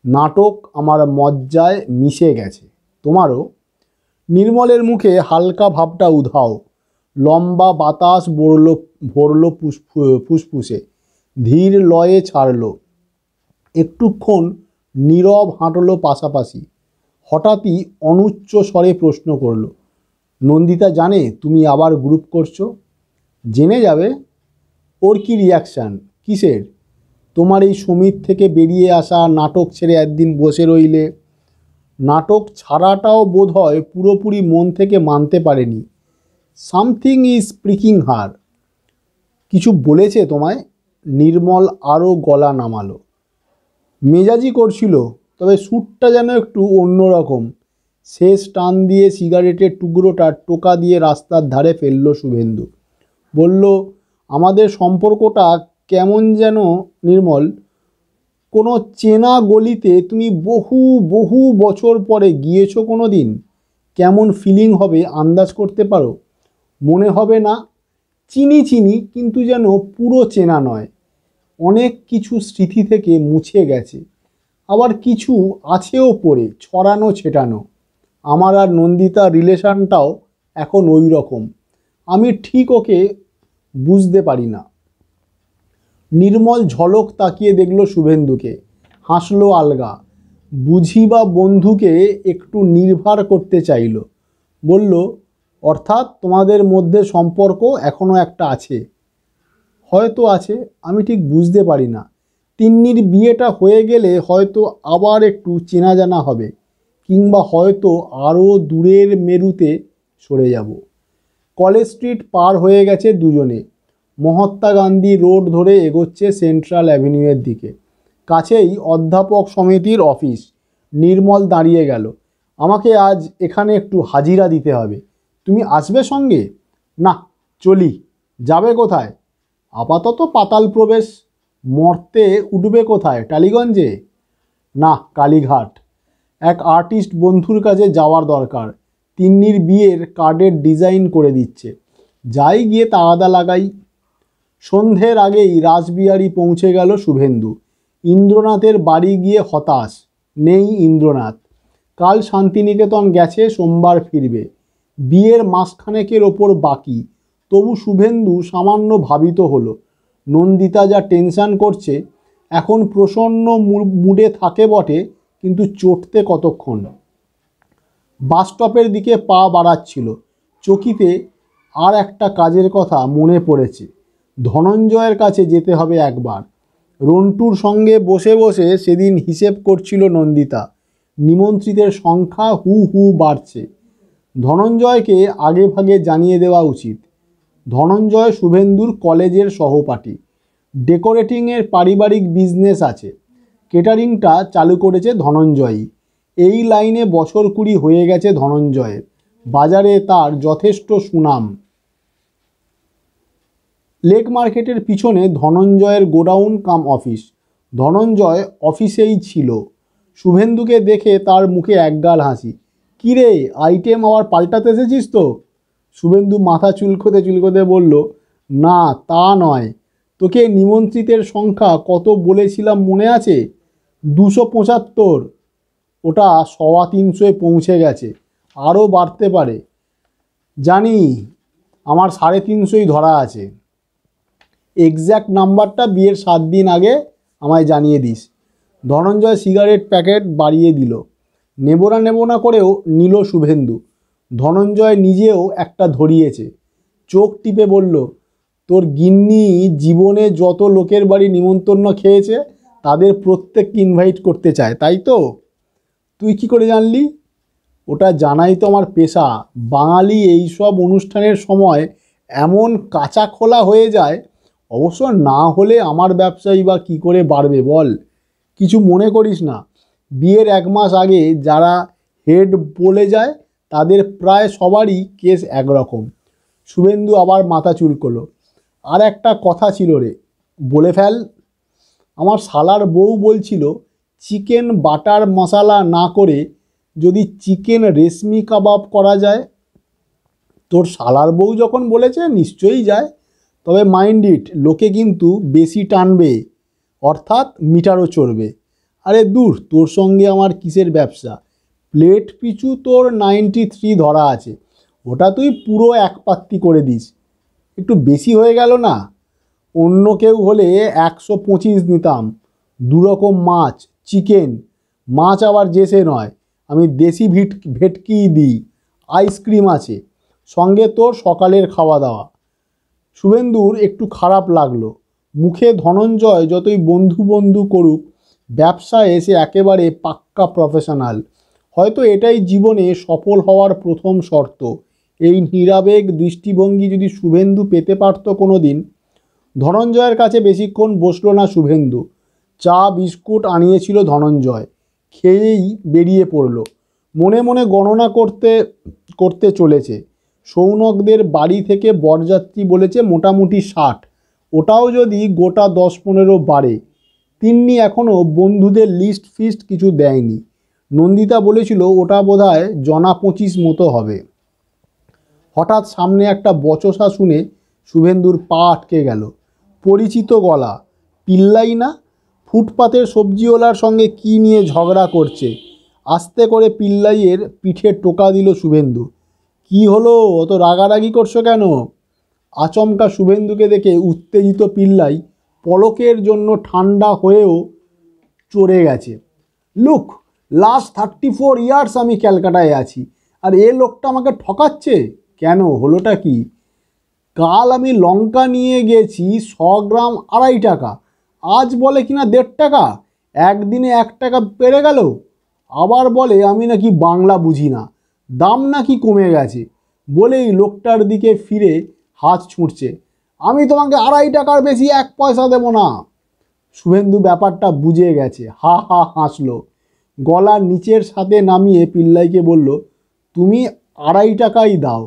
নাটক আমার মজ্জায় মিশে গেছে। তোমারও? নির্মলের মুখে হালকা ভাবটা উধাও। লম্বা বাতাস ভরল ফুসফুসে, ধীর লয়ে ছাড়ল। একটুক্ষণ নীরব হাঁটল পাশাপাশি। হঠাৎই অনুচ্চ স্বরে প্রশ্ন করল, নন্দিতা জানে তুমি আবার গ্রুপ করছো? জেনে যাবে। ওর কি রিয়াকশান? কিসের? তোমার এই সমিত থেকে বেরিয়ে আসা, নাটক ছেড়ে একদিন বসে রইলে। নাটক ছাড়াটাও বোধ হয় পুরোপুরি মন থেকে মানতে পারেনি। সামথিং ইজ প্রিকিং হার। কিছু বলেছে তোমায়? নির্মল আরও গলা নামালো। মেজাজি করছিল, তবে স্যুটটা যেন একটু অন্যরকম। শেষ টান দিয়ে সিগারেটের টুকরোটা টোকা দিয়ে রাস্তার ধারে ফেলল শুভেন্দু। বলল, আমাদের সম্পর্কটা কেমন যেন নির্মল, কোনো চেনা গলিতে তুমি বহু বহু বছর পরে গিয়েছো কোনো দিন। কেমন ফিলিং হবে আন্দাজ করতে পারো? মনে হবে না চিনি চিনি, কিন্তু যেন পুরো চেনা নয়। অনেক কিছু স্মৃতি থেকে মুছে গেছে, আবার কিছু আছেও পড়ে, ছড়ানো ছেটানো। আমার আর নন্দিতার রিলেশনটাও এখন ওই রকম। আমি ঠিক ওকে বুঝতে পারি না। নির্মল ঝলক তাকিয়ে দেখল শুভেন্দুকে, হাসলো আলগা। বুঝি বা বন্ধুকে একটু নির্ভার করতে চাইল। বলল, অর্থাৎ তোমাদের মধ্যে সম্পর্ক এখনও একটা আছে? হয়তো আছে, আমি ঠিক বুঝতে পারি না। তিন্নির বিয়েটা হয়ে গেলে হয়তো আবার একটু চেনা জানা হবে, কিংবা হয়তো আরও দূরের মেরুতে সরে যাব। কলেজ স্ট্রিট পার হয়ে গেছে দুজনে। মহাত্মা গান্ধী রোড ধরে এগোচ্ছে সেন্ট্রাল অ্যাভিনিউয়ের দিকে। কাছেই অধ্যাপক সমিতির অফিস। নির্মল দাঁড়িয়ে গেল। আমাকে আজ এখানে একটু হাজিরা দিতে হবে, তুমি আসবে সঙ্গে? না, চলি। যাবে কোথায়? আপাতত পাতাল প্রবেশ। মর্তে উঠবে কোথায়? টালিগঞ্জে? না, কালীঘাট। এক আর্টিস্ট বন্ধুর কাছে যাওয়ার দরকার। তিন্নির বিয়ের কার্ডের ডিজাইন করে দিচ্ছে। যাই গিয়ে তাগাদা লাগাই। সন্ধ্যের আগেই রাসবিহারী পৌঁছে গেল শুভেন্দু। ইন্দ্রনাথের বাড়ি গিয়ে হতাশ। নেই ইন্দ্রনাথ। কাল শান্তিনিকেতন গেছে, সোমবার ফিরবে। বিয়ের মাসখানেকের ওপর বাকি। তবু শুভেন্দু সামান্য ভাবিত হলো। নন্দিতা যা টেনশন করছে, এখন প্রসন্ন মুডে থাকে বটে, কিন্তু চটতে কতক্ষণ। বাসস্টপের দিকে পা বাড়াচ্ছিল। চকিতে আর একটা কাজের কথা মনে পড়েছে। ধনঞ্জয়ের কাছে যেতে হবে একবার। রন্টুর সঙ্গে বসে বসে সেদিন হিসেব করছিল নন্দিতা। নিমন্ত্রিতের সংখ্যা হু হু বাড়ছে। ধনঞ্জয়কে আগে ভাগে জানিয়ে দেওয়া উচিত। ধনঞ্জয় শুভেন্দুর কলেজের সহপাঠী। ডেকোরেটিংয়ের পারিবারিক বিজনেস আছে। কেটারিংটা চালু করেছে ধনঞ্জয়ই। এই লাইনে বছর 20 হয়ে গেছে ধনঞ্জয়ের। বাজারে তার যথেষ্ট সুনাম। লেক মার্কেটের পিছনে ধনঞ্জয়ের গোডাউন কাম অফিস। ধনঞ্জয় অফিসেই ছিল। শুভেন্দুকে দেখে তার মুখে একগাল হাসি। কিরে, আইটেম আবার পাল্টাতে এসেছিস তো? শুভেন্দু মাথা চুলকোতে চুলকোতে বলল, না তা নয়। তোকে নিমন্ত্রিতের সংখ্যা কত বলেছিলাম মনে আছে? 275। ওটা 350 পৌঁছে গেছে, আরও বাড়তে পারে। জানি, আমার 350 ধরা আছে। এক্স্যাক্ট নাম্বারটা বিয়ের 7 দিন আগে আমায় জানিয়ে দিস। ধনঞ্জয় সিগারেট প্যাকেট বাড়িয়ে দিল। নেব না করেও নিল শুভেন্দু। ধনঞ্জয় নিজেও একটা ধরিয়েছে। চোখ টিপে বলল, তোর গিন্নি জীবনে যত লোকের বাড়ি নিমন্ত্রণ খেয়েছে তাদের প্রত্যেককে ইনভাইট করতে চায়, তাই তো? তুই কি করে জানলি? ওটা জানাই তো আমার পেশা। বাঙালি এই সব অনুষ্ঠানের সময় এমন কাঁচা খোলা হয়ে যায়। অবশ্য না হলে আমার ব্যবসায়ী বা কী করে বাড়বে বল? কিছু মনে করিস না, বিয়ের 1 মাস আগে যারা হেড বলে যায় তাদের প্রায় সবারই কেস একরকম। শুভেন্দু আবার মাথা চুলকোলো। আর একটা কথা ছিল রে, বলে ফেল। আমার শালার বউ বলছিল চিকেন বাটার মশলা না করে যদি চিকেন রেশমি কাবাব করা যায়। তোর শালার বউ যখন বলেছে নিশ্চয়ই যায়, তবে মাইন্ড ইট, লোকে কিন্তু বেশি টানবে, অর্থাৎ মিটারও চড়বে। আরে দূর, তোর সঙ্গে আমার কিসের ব্যবসা? প্লেট পিছু তোর 93 ধরা আছে, ওটা তুই পুরো এক পাত্তি করে দিস। একটু বেশি হয়ে গেল না? অন্য কেউ হলে 125 নিতাম। 2 রকম মাছ, চিকেন, মাছ আবার জেসে নয়, আমি দেশি ভেটকি দিই, আইসক্রিম আছে, সঙ্গে তোর সকালের খাওয়া দাওয়া। শুভেন্দুর একটু খারাপ লাগলো। মুখে ধনঞ্জয় যতই বন্ধু বন্ধু করুক, ব্যবসায় এসে একেবারে পাক্কা প্রফেশনাল। হয়তো এটাই জীবনে সফল হওয়ার প্রথম শর্ত। এই নিরাবেগ দৃষ্টিভঙ্গি যদি শুভেন্দু পেতে পারত কোনো দিন। ধনঞ্জয়ের কাছে বেশিক্ষণ বসলো না শুভেন্দু। চা বিস্কুট আনিয়েছিল ধনঞ্জয়, খেয়েই বেরিয়ে পড়ল। মনে মনে গণনা করতে করতে চলেছে। সৌনকদের বাড়ি থেকে বরযাত্রী বলেছে মোটামুটি 60, ওটাও যদি গোটা 10-15 বাড়ে। তিন্নি এখনও বন্ধুদের লিস্ট ফিস্ট কিছু দেয়নি। নন্দিতা বলেছিল ওটা বোধহয় জনা 25 মতো হবে। হঠাৎ সামনে একটা বচসা শুনে শুভেন্দুর পা আটকে গেল। পরিচিত গলা। পিল্লাই না? ফুটপাতের সবজিওয়ালার সঙ্গে কি নিয়ে ঝগড়া করছে। আস্তে করে পিল্লাইয়ের পিঠে টোকা দিল শুভেন্দু। কি হলো, অত রাগারাগি করছো কেন? আচমকা শুভেন্দুকে দেখে উত্তেজিত পিল্লাই পলকের জন্য ঠান্ডা হয়েও চড়ে গেছে। লুক, লাস্ট 34 ইয়ার্স আমি ক্যালকাটায় আছি, আর এ লোকটা আমাকে ঠকাচ্ছে কেন? হলোটা কি? কাল আমি লঙ্কা নিয়ে গেছি 100 গ্রাম 2.5 টাকা, আজ বলে কিনা 1.5 টাকা। একদিনে 1 টাকা বেড়ে গেল। আবার বলে আমি নাকি বাংলা বুঝি না, দাম নাকি কমে গেছে, বলেই লোকটার দিকে ফিরে হাত ছুঁড়ছে। আমি তোমাকে 2.5 টাকার বেশি 1 পয়সা দেব না। শুভেন্দু ব্যাপারটা বুঝে গেছে, হা হা হাসলো। গলার নিচের সাথে নামিয়ে পিল্লাইকে বলল, তুমি 2.5 টাকাই দাও।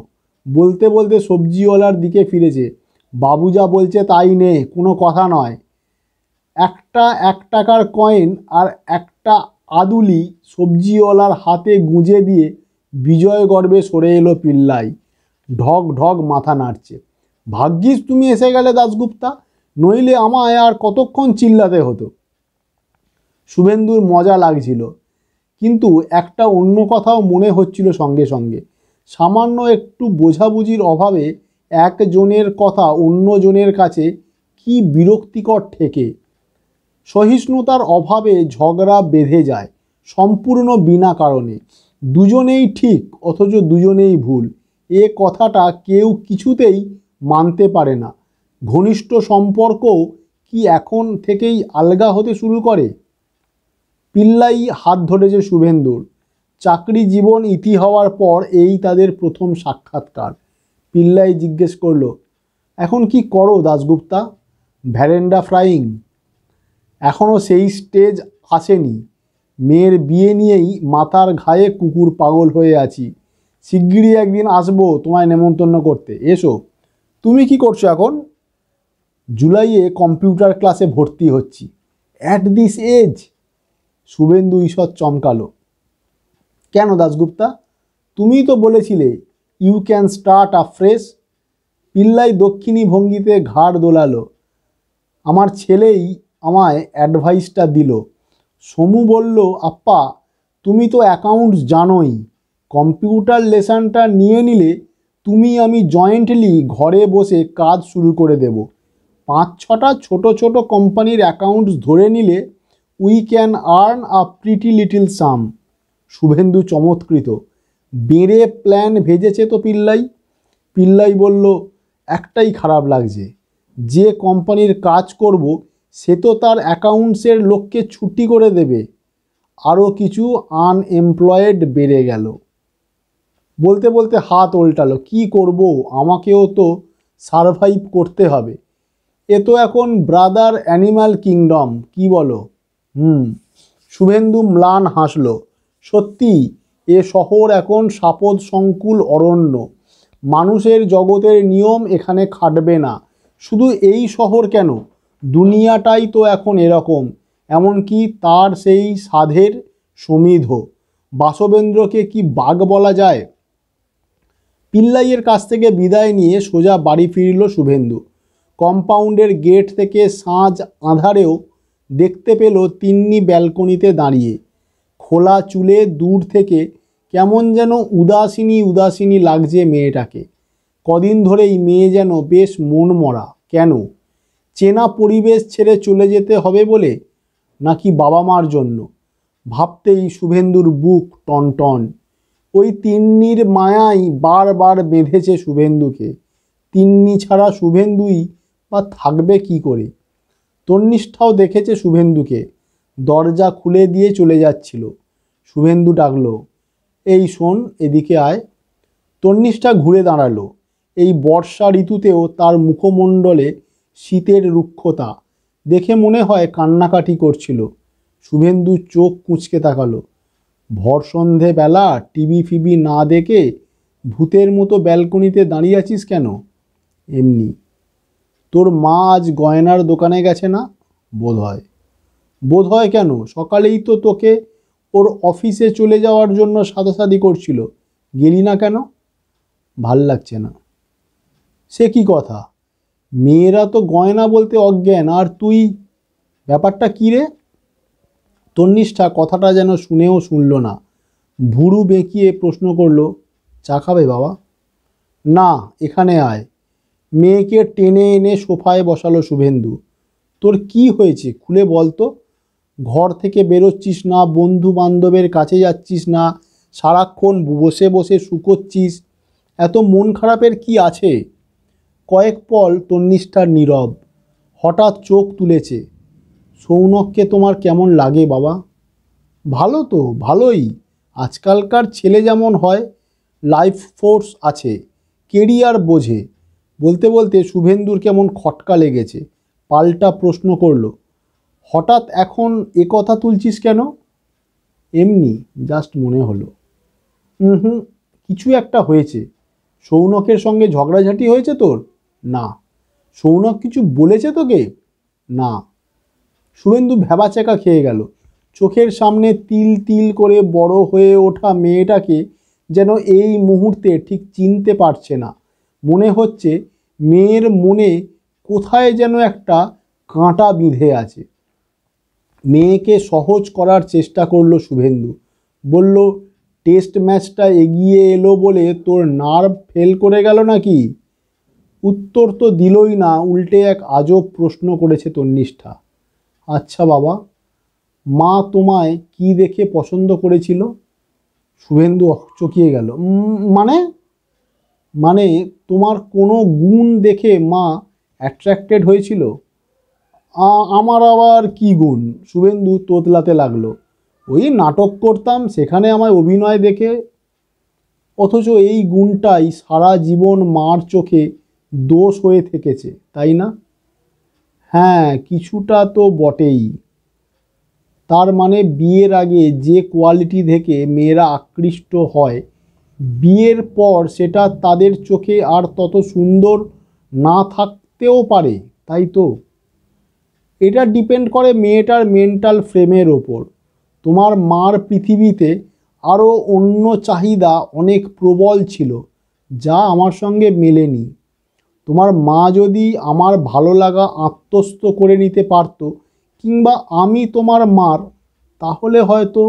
বলতে বলতে সবজিওয়ালার দিকে ফিরেছে। বাবু যা বলছে তাই নে, কোনো কথা নয়। একটা 1 টাকার কয়েন আর একটা আদুলি সবজিওয়ালার হাতে গুঁজে দিয়ে বিজয় গর্বে সরে এলো পিল্লাই। ঢক ঢক মাথা নাড়ছে। ভাগ্যিস তুমি এসে গেলে দাশগুপ্তা, নইলে আমায় আর কতক্ষণ চিল্লাতে হতো। শুভেন্দুর মজা লাগছিল, কিন্তু একটা অন্য কথাও মনে হচ্ছিল সঙ্গে সঙ্গে। সামান্য একটু বোঝাবুঝির অভাবে একজনের কথা অন্যজনের কাছে কি বিরক্তিকর ঠেকে। সহিষ্ণুতার অভাবে ঝগড়া বেঁধে যায় সম্পূর্ণ বিনা কারণে। দুজনেই ঠিক অথচ দুজনেই ভুল, এ কথাটা কেউ কিছুতেই মানতে পারে না। ঘনিষ্ঠ সম্পর্কও কি এখন থেকেই আলগা হতে শুরু করে? পিল্লাই হাত ধরেছে শুভেন্দুর। চাকরি জীবন ইতি হওয়ার পর এই তাদের প্রথম সাক্ষাৎকার। পিল্লাই জিজ্ঞেস করল, এখন কি করো দাশগুপ্তা? ভ্যারেন্ডা ফ্রাইং? এখনও সেই স্টেজ আসেনি। মেয়ের বিয়ে নিয়েই মাথার ঘায়ে কুকুর পাগল হয়ে আছি। শিগগিরই একদিন আসবো তোমায় নেমন্তন্ন করতে, এসো। তুমি কি করছো এখন? জুলাইয়ে কম্পিউটার ক্লাসে ভর্তি হচ্ছি। At this age? শুভেন্দু ঈষৎ চমকালো। কেন দাশগুপ্তা? তুমিই তো বলেছিলে ইউ ক্যান স্টার্ট আফ্রেশ। পিল্লাই দক্ষিণী ভঙ্গিতে ঘাড় দোলালো। আমার ছেলেই আমায় অ্যাডভাইসটা দিল। সমু বলল, আপ্পা তুমি তো অ্যাকাউন্টস জানোই, কম্পিউটার লেসনটা নিয়ে নিলে তুমি আমি জয়েন্টলি ঘরে বসে কাজ শুরু করে দেব। 5-6টা ছোট ছোট কোম্পানির অ্যাকাউন্টস ধরে নিলে we can earn a pretty little sum. Suvendu চমৎকৃত। বেড়ে প্ল্যান ভেজেছে তো পিল্লাই। পিল্লাই বলল, একটাই খারাপ লাগছে, যে কোম্পানির কাজ করব সে তো তার অ্যাকাউন্টসের লোককে ছুটি করে দেবে। আরও কিছু আনএমপ্লয়েড বেড়ে গেল। বলতে বলতে হাত ওল্টালো, কি করব, আমাকেও তো সারভাইভ করতে হবে। এ তো এখন ব্রাদার অ্যানিম্যাল কিংডম, কি বলো? শুভেন্দু ম্লান হাসল। সত্যি, এ শহর এখন সাপদ সংকুল অরণ্য। মানুষের জগতের নিয়ম এখানে খাটবে না। শুধু এই শহর কেন, দুনিয়াটাই তো এখন এরকম। এমনকি তার সেই সাধের সমিধ বাসবেন্দ্রকে কি বাঘ বলা যায়? পিল্লাইয়ের কাছ থেকে বিদায় নিয়ে সোজা বাড়ি ফিরল শুভেন্দু। কম্পাউন্ডের গেট থেকে সাঁঝ আঁধারেও দেখতে পেল তিন্নি ব্যালকনিতে দাঁড়িয়ে। খোলা চুলে দূর থেকে কেমন যেন উদাসীনী উদাসীনী লাগছে মেয়েটাকে। কদিন ধরেই মেয়ে যেন বেশ মনমরা। কেন? চেনা পরিবেশ ছেড়ে চলে যেতে হবে বলে, নাকি বাবা মার জন্য? ভাবতেই শুভেন্দুর বুক টনটন। ওই তিন্নির মায়াই বারবার বেঁধেছে শুভেন্দুকে। তিন্নি ছাড়া শুভেন্দুই বা থাকবে কি করে? তন্নিষ্ঠাও দেখেছে শুভেন্দুকে, দরজা খুলে দিয়ে চলে যাচ্ছিল। শুভেন্দু ডাকলো, এই শোন, এদিকে আয়। তন্নিষ্ঠা ঘুরে দাঁড়ালো। এই বর্ষা ঋতুতেও তার মুখমণ্ডলে শীতের রুক্ষতা দেখে মনে হয় কান্নাকাটি করছিল। শুভেন্দু চোখ কুঁচকে তাকালো। ভর সন্ধেবেলা টিভি ফিবি না দেখে ভূতের মতো ব্যালকনিতে দাঁড়িয়ে আছিস কেন? এমনি। তোর মা আজ গয়নার দোকানে গেছে না? বোধ হয় কেন? সকালেই তো তোকে ওর অফিসে চলে যাওয়ার জন্য সাদাসাদি করছিল, গেলি না কেন? ভাল লাগছে না। সে কি কথা? মেয়েরা তো গয়না বলতে অজ্ঞান, আর তুই? ব্যাপারটা কী রে? তন্নিষ্ঠা কথাটা যেন শুনেও শুনল না। ভুরু বেঁকিয়ে প্রশ্ন করল, চা খাবে বাবা? না, এখানে আয়। মেয়েকে টেনে এনে সোফায় বসালো শুভেন্দু। তোর কি হয়েছে খুলে বল তো। ঘর থেকে বেরোচ্ছিস না, বন্ধু বান্ধবের কাছে যাচ্ছিস না, সারাক্ষণ বসে বসে শুকোচ্ছিস। এত মন খারাপের কি আছে? কয়েক পল তন্নিষ্ঠার নীরব। হঠাৎ চোখ তুলেছে। সৌনককে তোমার কেমন লাগে বাবা? ভালো তো, ভালোই। আজকালকার ছেলে যেমন হয়, লাইফ ফোর্স আছে, কেরিয়ার বোঝে। বলতে বলতে শুভেন্দুর কেমন খটকা লেগেছে। পাল্টা প্রশ্ন করল, হঠাৎ এখন এ কথা তুলছিস কেন? এমনি, জাস্ট মনে হলো। কিছু একটা হয়েছে। সৌনকের সঙ্গে ঝগড়াঝাটি হয়েছে তোর? না। সৌনক কিছু বলেছে তোকে? না। শুভেন্দু ভ্যাবাচ্যাকা খেয়ে গেল। চোখের সামনে তিল তিল করে বড় হয়ে ওঠা মেয়েটাকে যেন এই মুহূর্তে ঠিক চিনতে পারছে না। মনে হচ্ছে মেয়ের মনে কোথায় যেন একটা কাঁটা বিঁধে আছে। মেয়েকে সহজ করার চেষ্টা করলো শুভেন্দু। বলল, টেস্ট ম্যাচটা এগিয়ে এলো বলে তোর নার্ভ ফেল করে গেল নাকি? উত্তর তো দিলই না, উল্টে এক আজব প্রশ্ন করেছে তন্নিষ্ঠা। আচ্ছা বাবা, মা তোমায় কি দেখে পছন্দ করেছিল? শুভেন্দু চকিয়ে গেল। মানে? মানে তোমার কোনো গুণ দেখে মা অ্যাট্রাক্টেড হয়েছিল? আমার আবার কি গুণ? শুভেন্দু তোতলাতে লাগলো। ওই নাটক করতাম, সেখানে আমায় অভিনয় দেখে। অথচ এই গুণটাই সারা জীবন মার চোখে দোষ হয়ে থেকেছে, তাই না? হ্যাঁ, কিছুটা তো বটেই। তার মানে বিয়ের আগে যে কোয়ালিটি দেখে মেয়েরা আকৃষ্ট হয়, বিয়ের পর সেটা তাদের চোখে আর তত সুন্দর না থাকতেও পারে, তাই তো? এটা ডিপেন্ড করে মেয়েটার মেন্টাল ফ্রেমের ওপর। তোমার মার পৃথিবীতে আরও অন্য চাহিদা অনেক প্রবল ছিল, যা আমার সঙ্গে মেলেনি। তোমার মা যদি আমার ভালো লাগা আত্মস্থ করে নিতে পারতো, কিংবা আমি তোমার মার, তাহলে হয়তো।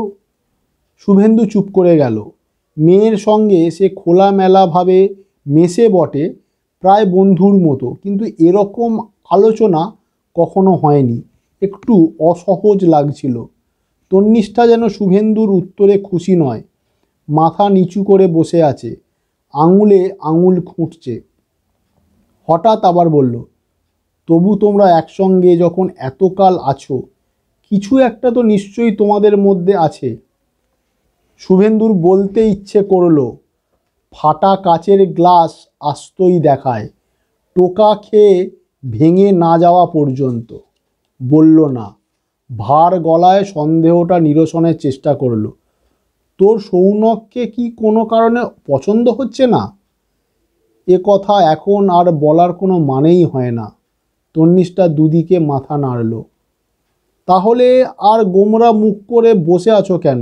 শুভেন্দু চুপ করে গেল। মেয়ের সঙ্গে সে খোলামেলাভাবে মেশে বটে, প্রায় বন্ধুর মতো, কিন্তু এরকম আলোচনা কখনো হয়নি। একটু অসহজ লাগছিল। তন্নিষ্ঠা যেন শুভেন্দুর উত্তরে খুশি নয়। মাথা নিচু করে বসে আছে, আঙুলে আঙুল খুঁটছে। হঠাৎ আবার বলল, তবু তোমরা একসঙ্গে যখন এতকাল আছো, কিছু একটা তো নিশ্চয়ই তোমাদের মধ্যে আছে। শুভেন্দুর বলতে ইচ্ছে করলো, ফাটা কাচের গ্লাস আস্তই দেখায়, টোকা খেয়ে ভেঙে না যাওয়া পর্যন্ত। বলল না, ভার গলায় সন্দেহটা নিরসনের চেষ্টা করলো। তোর সৌনককে কি কোনো কারণে পছন্দ হচ্ছে না? এ কথা এখন আর বলার কোনো মানেই হয় না। তন্নিষ্ঠা দুদিকে মাথা নাড়ল। তাহলে আর গোমরা মুখ করে বসে আছো কেন?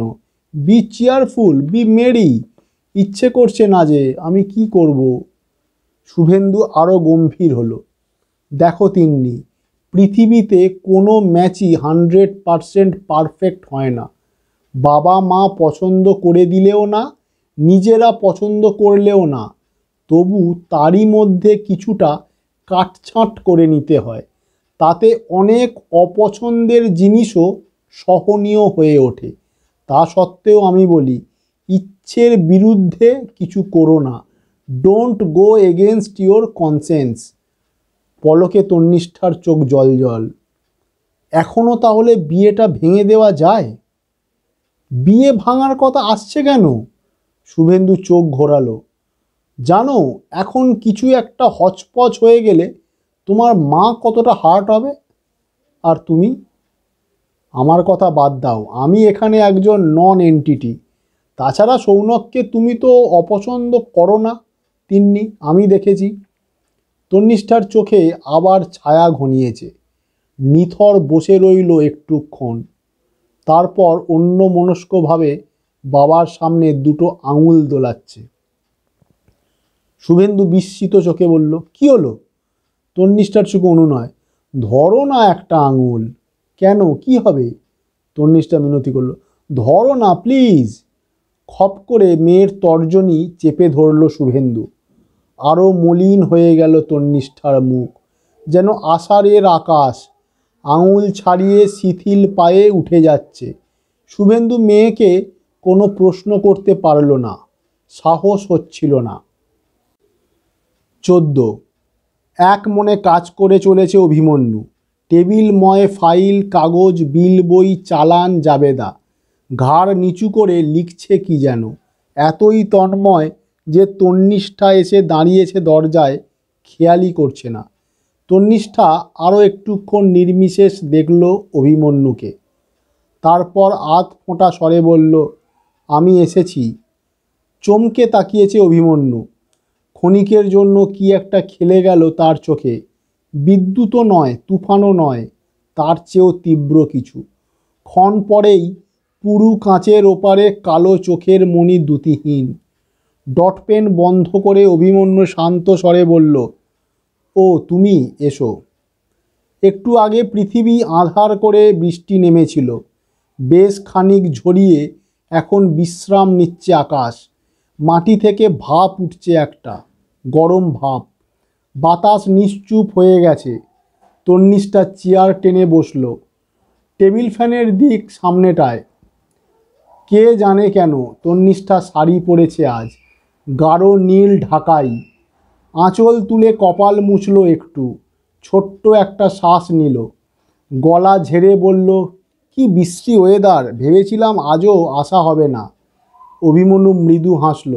Be cheerful, be merry. ইচ্ছে করছে না যে, আমি কি করব? শুভেন্দু আরও গম্ভীর হলো। দেখো তিন্নি, পৃথিবীতে কোনো ম্যাচই 100% পারফেক্ট হয় না। বাবা মা পছন্দ করে দিলেও না, নিজেরা পছন্দ করলেও না। তবু তারই মধ্যে কিছুটা কাটছাঁট করে নিতে হয়। তাতে অনেক অপছন্দের জিনিসও সহনীয় হয়ে ওঠে। তা সত্ত্বেও আমি বলি, ইচ্ছের বিরুদ্ধে কিছু করো না। Don't go against your conscience. পলকে তন্নিষ্ঠার চোখ জল। এখনও তাহলে বিয়েটা ভেঙে দেওয়া যায়? বিয়ে ভাঙার কথা আসছে কেন? শুভেন্দু চোখ ঘোরালো। জানো, এখন কিছু একটা হচপচ হয়ে গেলে তোমার মা কতটা হার্ট হবে? আর তুমি? আমার কথা বাদ দাও, আমি এখানে একজন নন এন্টিটি। তাছাড়া সৌনককে তুমি তো অপছন্দ করো না তিন্নি, আমি দেখেছি। তন্নিষ্ঠার চোখে আবার ছায়া ঘনিয়েছে। নিথর বসে রইল একটুক্ষণ। তারপর অন্যমনস্কভাবে বাবার সামনে দুটো আঙুল দোলাচ্ছে। শুভেন্দু বিস্মিত চোখে বলল, কি হলো? তন্নিষ্ঠার চোখে অনুনয়, ধরো না একটা আঙুল। কেন, কি হবে? তন্নিষ্ঠা মিনতি করল, ধরো না প্লিজ। খপ করে মেয়ের তর্জনী চেপে ধরল শুভেন্দু। আরও মলিন হয়ে গেল তন্নিষ্ঠার মুখ, যেন আষাঢ়ের আকাশ আঙুল ছাড়িয়ে শিথিল পায়ে উঠে যাচ্ছে। শুভেন্দু মেয়েকে কোনো প্রশ্ন করতে পারল না, সাহস হচ্ছিল না। 14। এক মনে কাজ করে চলেছে অভিমন্যু। টেবিলময় ফাইল, কাগজ, বিল, বই, চালান, জাবেদা। ঘাড় নিচু করে লিখছে কি যেন, এতই তন্ময় যে তন্নিষ্ঠা এসে দাঁড়িয়েছে দরজায়, খেয়ালই করছে না। তন্নিষ্ঠা আরও একটুক্ষণ নির্বিশেষ দেখল অভিমন্যুকে। তারপর আধ ফোঁটা স্বরে বলল, আমি এসেছি। চমকে তাকিয়েছে অভিমন্যু। ক্ষণিকের জন্য কি একটা খেলে গেল তার চোখে। বিদ্যুৎও নয়, তুফানও নয়, তার চেয়েও তীব্র কিছু। ক্ষণ পরেই পুরু কাঁচের ওপারে কালো চোখের মণি দ্যুতিহীন। ডটপেন বন্ধ করে অভিমন্যু শান্ত স্বরে বলল, ও তুমি এসো। একটু আগে পৃথিবী আঁধার করে বৃষ্টি নেমেছিল। বেশ খানিক ঝরিয়ে এখন বিশ্রাম নিচ্ছে আকাশ। মাটি থেকে ভাপ উঠছে একটা, গরম ভাপ। বাতাস নিশ্চুপ হয়ে গেছে। তন্নিষ্ঠা চেয়ার টেনে বসল। টেবিল ফ্যানের দিক সামনেটায়। কে জানে কেন তন্নিষ্ঠা শাড়ি পরেছে আজ, গাঢ় নীল ঢাকাই। আঁচল তুলে কপাল মুছল একটু, ছোট্ট একটা শ্বাস নিল। গলা ঝেড়ে বলল, কি বিশ্রী ওয়েদার, ভেবেছিলাম আজও আসা হবে না। অভিমন্যু মৃদু হাসল।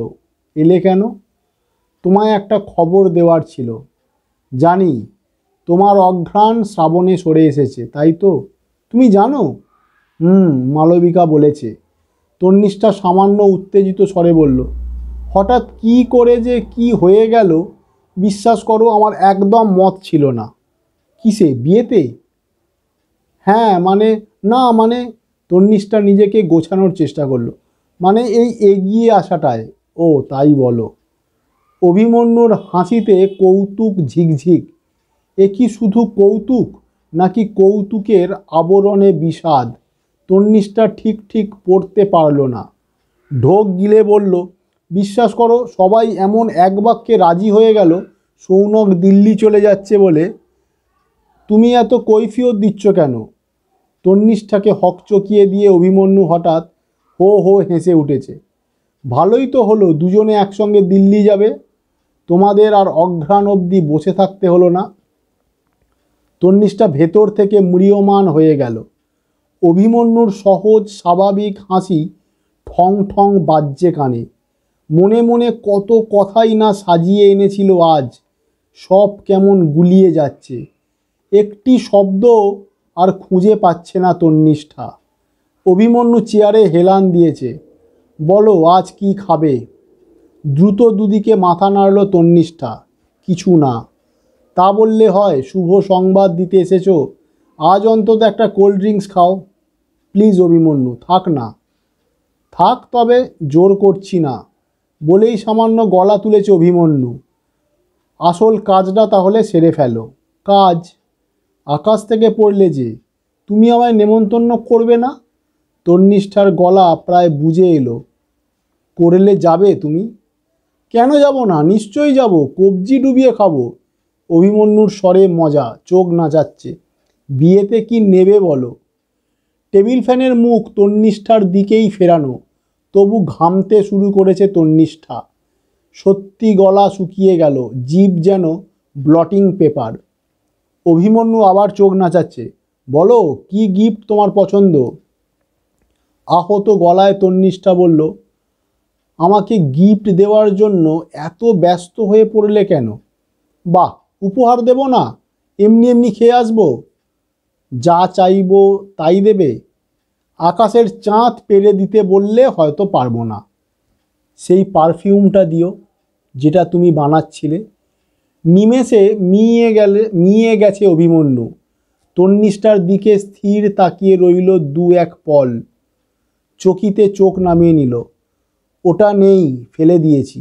এলে কেন? তোমায় একটা খবর দেওয়ার ছিল। জানি, তোমার অঘ্রাণ শ্রাবণে সরে এসেছে, তাই তো? তুমি জানো? মালবিকা বলেছে। তন্নিষ্ঠা সামান্য উত্তেজিত স্বরে বলল, হঠাৎ কি করে যে কি হয়ে গেল, বিশ্বাস করো আমার একদম মত ছিল না। কিসে, বিয়েতে? হ্যাঁ মানে তন্নিষ্ঠা নিজেকে গোছানোর চেষ্টা করলো। মানে এই এগিয়ে আসাটায়। ও তাই বলো। অভিমন্যুর হাসিতে কৌতুক ঝিকঝিক। এ কি শুধু কৌতুক, নাকি কৌতুকের আবরণে বিষাদ? তন্নিষ্ঠা ঠিক পড়তে পারল না। ঢোক গিলে বলল, বিশ্বাস করো সবাই এমন এক বাক্যে রাজি হয়ে গেল সৌনক দিল্লি চলে যাচ্ছে বলে। তুমি এত কৈফিয়ত দিচ্ছ কেন? তন্নিষ্ঠাকে হকচকিয়ে দিয়ে অভিমন্যু হঠাৎ হো হো হেসে উঠেছে। ভালোই তো হলো, দুজনে একসঙ্গে দিল্লি যাবে। তোমাদের আর অঘ্রাণ অবধি বসে থাকতে হলো না। তন্নিষ্ঠা ভেতর থেকে ম্রিয়মাণ হয়ে গেল। অভিমন্যুর সহজ স্বাভাবিক হাসি ঠং ঠং বাজছে কানে। মনে মনে কত কথাই না সাজিয়ে এনেছিল আজ, সব কেমন গুলিয়ে যাচ্ছে। একটি শব্দ আর খুঁজে পাচ্ছে না তন্নিষ্ঠা। অভিমন্যু চেয়ারে হেলান দিয়েছে। বলো আজ কি খাবে? দ্রুত দুদিকে মাথা নাড়ল তন্নিষ্ঠা। কিছু না। তা বললে হয়? শুভ সংবাদ দিতে এসেছো, আজ অন্তত একটা কোল্ড ড্রিঙ্কস খাও। প্লিজ অভিমন্যু, থাক না। থাক তবে, জোর করছি না বলেই সামান্য গলা তুলেছে অভিমন্যু। আসল কাজটা তাহলে সেরে ফেলো। কাজ? আকাশ থেকে পড়লে যে, তুমি আমায় নেমন্তন্ন করবে না? তন্নিষ্ঠার গলা প্রায় বুজে এলো। করলে যাবে তুমি? কেন যাব না, নিশ্চয়ই যাব, কবজি ডুবিয়ে খাবো। অভিমন্যুর স্বরে মজা, চোখ নাচাচ্ছে। বিয়েতে কি নেবে বলো? টেবিল ফ্যানের মুখ তন্নিষ্ঠার দিকেই ফেরানো, তবু ঘামতে শুরু করেছে তন্নিষ্ঠা। সত্যি গলা শুকিয়ে গেল, জিভ যেন ব্লটিং পেপার। অভিমন্যু আবার চোখ নাচাচ্ছে। বলো কি গিফট তোমার পছন্দ? আহত গলায় তন্নিষ্ঠা বলল, আমাকে গিফট দেওয়ার জন্য এত ব্যস্ত হয়ে পড়লে কেন? বাহ, উপহার দেব না, এমনি এমনি খেয়ে আসবো? যা চাইব তাই দেবে? আকাশের চাঁদ পেরে দিতে বললে হয়তো পারবো না। সেই পারফিউমটা দিও যেটা তুমি বানাচ্ছিলে। নিমেষে মিয়ে গেছে অভিমন্যু। তন্নিষ্ঠার দিকে স্থির তাকিয়ে রইল দু এক পল। চকিতে চোখ নামিয়ে নিল। ওটা নেই, ফেলে দিয়েছি।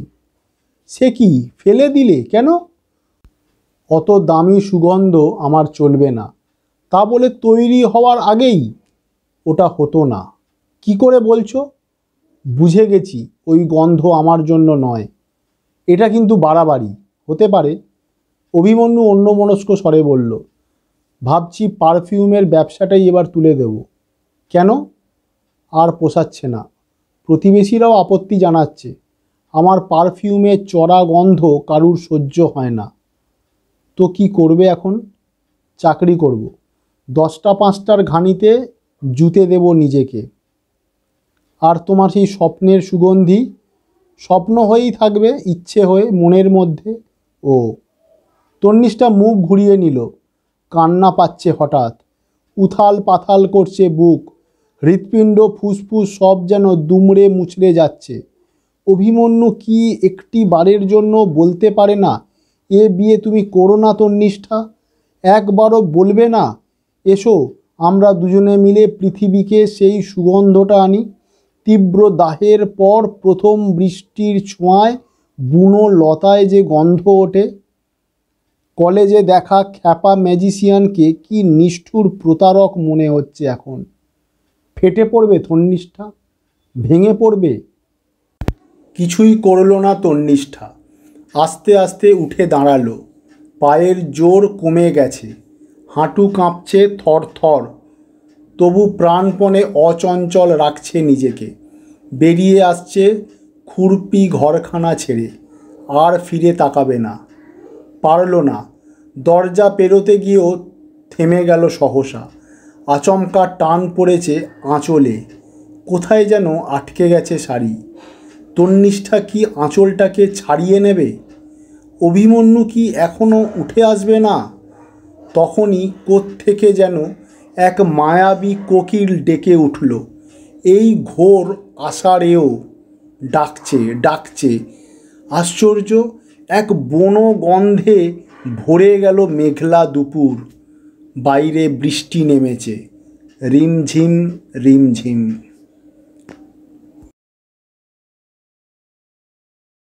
সে কি, ফেলে দিলে কেন? অত দামি সুগন্ধ আমার চলবে না, তা বলে তৈরি হওয়ার আগেই? ওটা হতো না। কি করে বলছো? বুঝে গেছি ওই গন্ধ আমার জন্য নয়। এটা কিন্তু বাড়াবাড়ি হতে পারে। অভিমন্যু অন্যমনস্ক স্বরে বলল, ভাবছি পারফিউমের ব্যবসাটাই এবার তুলে দেব। কেন? আর পোষাচ্ছে না। প্রতিবেশীরাও আপত্তি জানাচ্ছে। আমার পারফিউমের চড়া গন্ধ কারুর সহ্য হয় না। তো কি করবে এখন? চাকরি করব, 10টা 5টার ঘানিতে জুতে দেব নিজেকে। আর তোমার সেই স্বপ্নের সুগন্ধি স্বপ্ন হয়েই থাকবে, ইচ্ছে হয়ে মনের মধ্যে। ও। তন্নিষ্ঠা মুখ ঘুরিয়ে নিল। কান্না পাচ্ছে হঠাৎ, উথাল পাথাল করছে বুক, হৃৎপিণ্ড ফুসফুস সব যেন দুমড়ে মুচড়ে যাচ্ছে। অভিমন্যু কি একটি বারের জন্য বলতে পারে না, এ বিয়ে তুমি করো না তন্নিষ্ঠা? একবারও বলবে না, এসো আমরা দুজনে মিলে পৃথিবীকে সেই সুগন্ধটা আনি? তীব্র দাহের পর প্রথম বৃষ্টির ছোঁয়ায় বুনো লতায় যে গন্ধ ওঠে। কলেজে দেখা খ্যাপা ম্যাজিশিয়ানকে কি নিষ্ঠুর প্রতারক মনে হচ্ছে এখন। ফেটে পড়বে তন্নিষ্ঠা, ভেঙে পড়বে। কিছুই করল না তন্নিষ্ঠা। আস্তে আস্তে উঠে দাঁড়ালো। পায়ের জোর কমে গেছে, হাঁটু কাঁপছে থর থর, তবু প্রাণপণে অচঞ্চল রাখছে নিজেকে। বেরিয়ে আসছে খুরপি ঘরখানা ছেড়ে, আর ফিরে তাকাবে না। পারল না। দরজা পেরোতে গিয়েও থেমে গেল সহসা। আচমকা টান পড়েছে আঁচলে, কোথায় যেন আটকে গেছে শাড়ি। তন্নিষ্ঠা কি আঁচলটাকে ছাড়িয়ে নেবে? অভিমন্যু কি এখনও উঠে আসবে না? তখনই কোত্থেকে যেন এক মায়াবী কোকিল ডেকে উঠল। এই ঘোর আষাঢ়েও ডাকছে ডাকছে। আশ্চর্য, এক বনো গন্ধে ভরে গেল মেঘলা দুপুর। বাইরে বৃষ্টি নেমেছে, রিমঝিম রিমঝিম।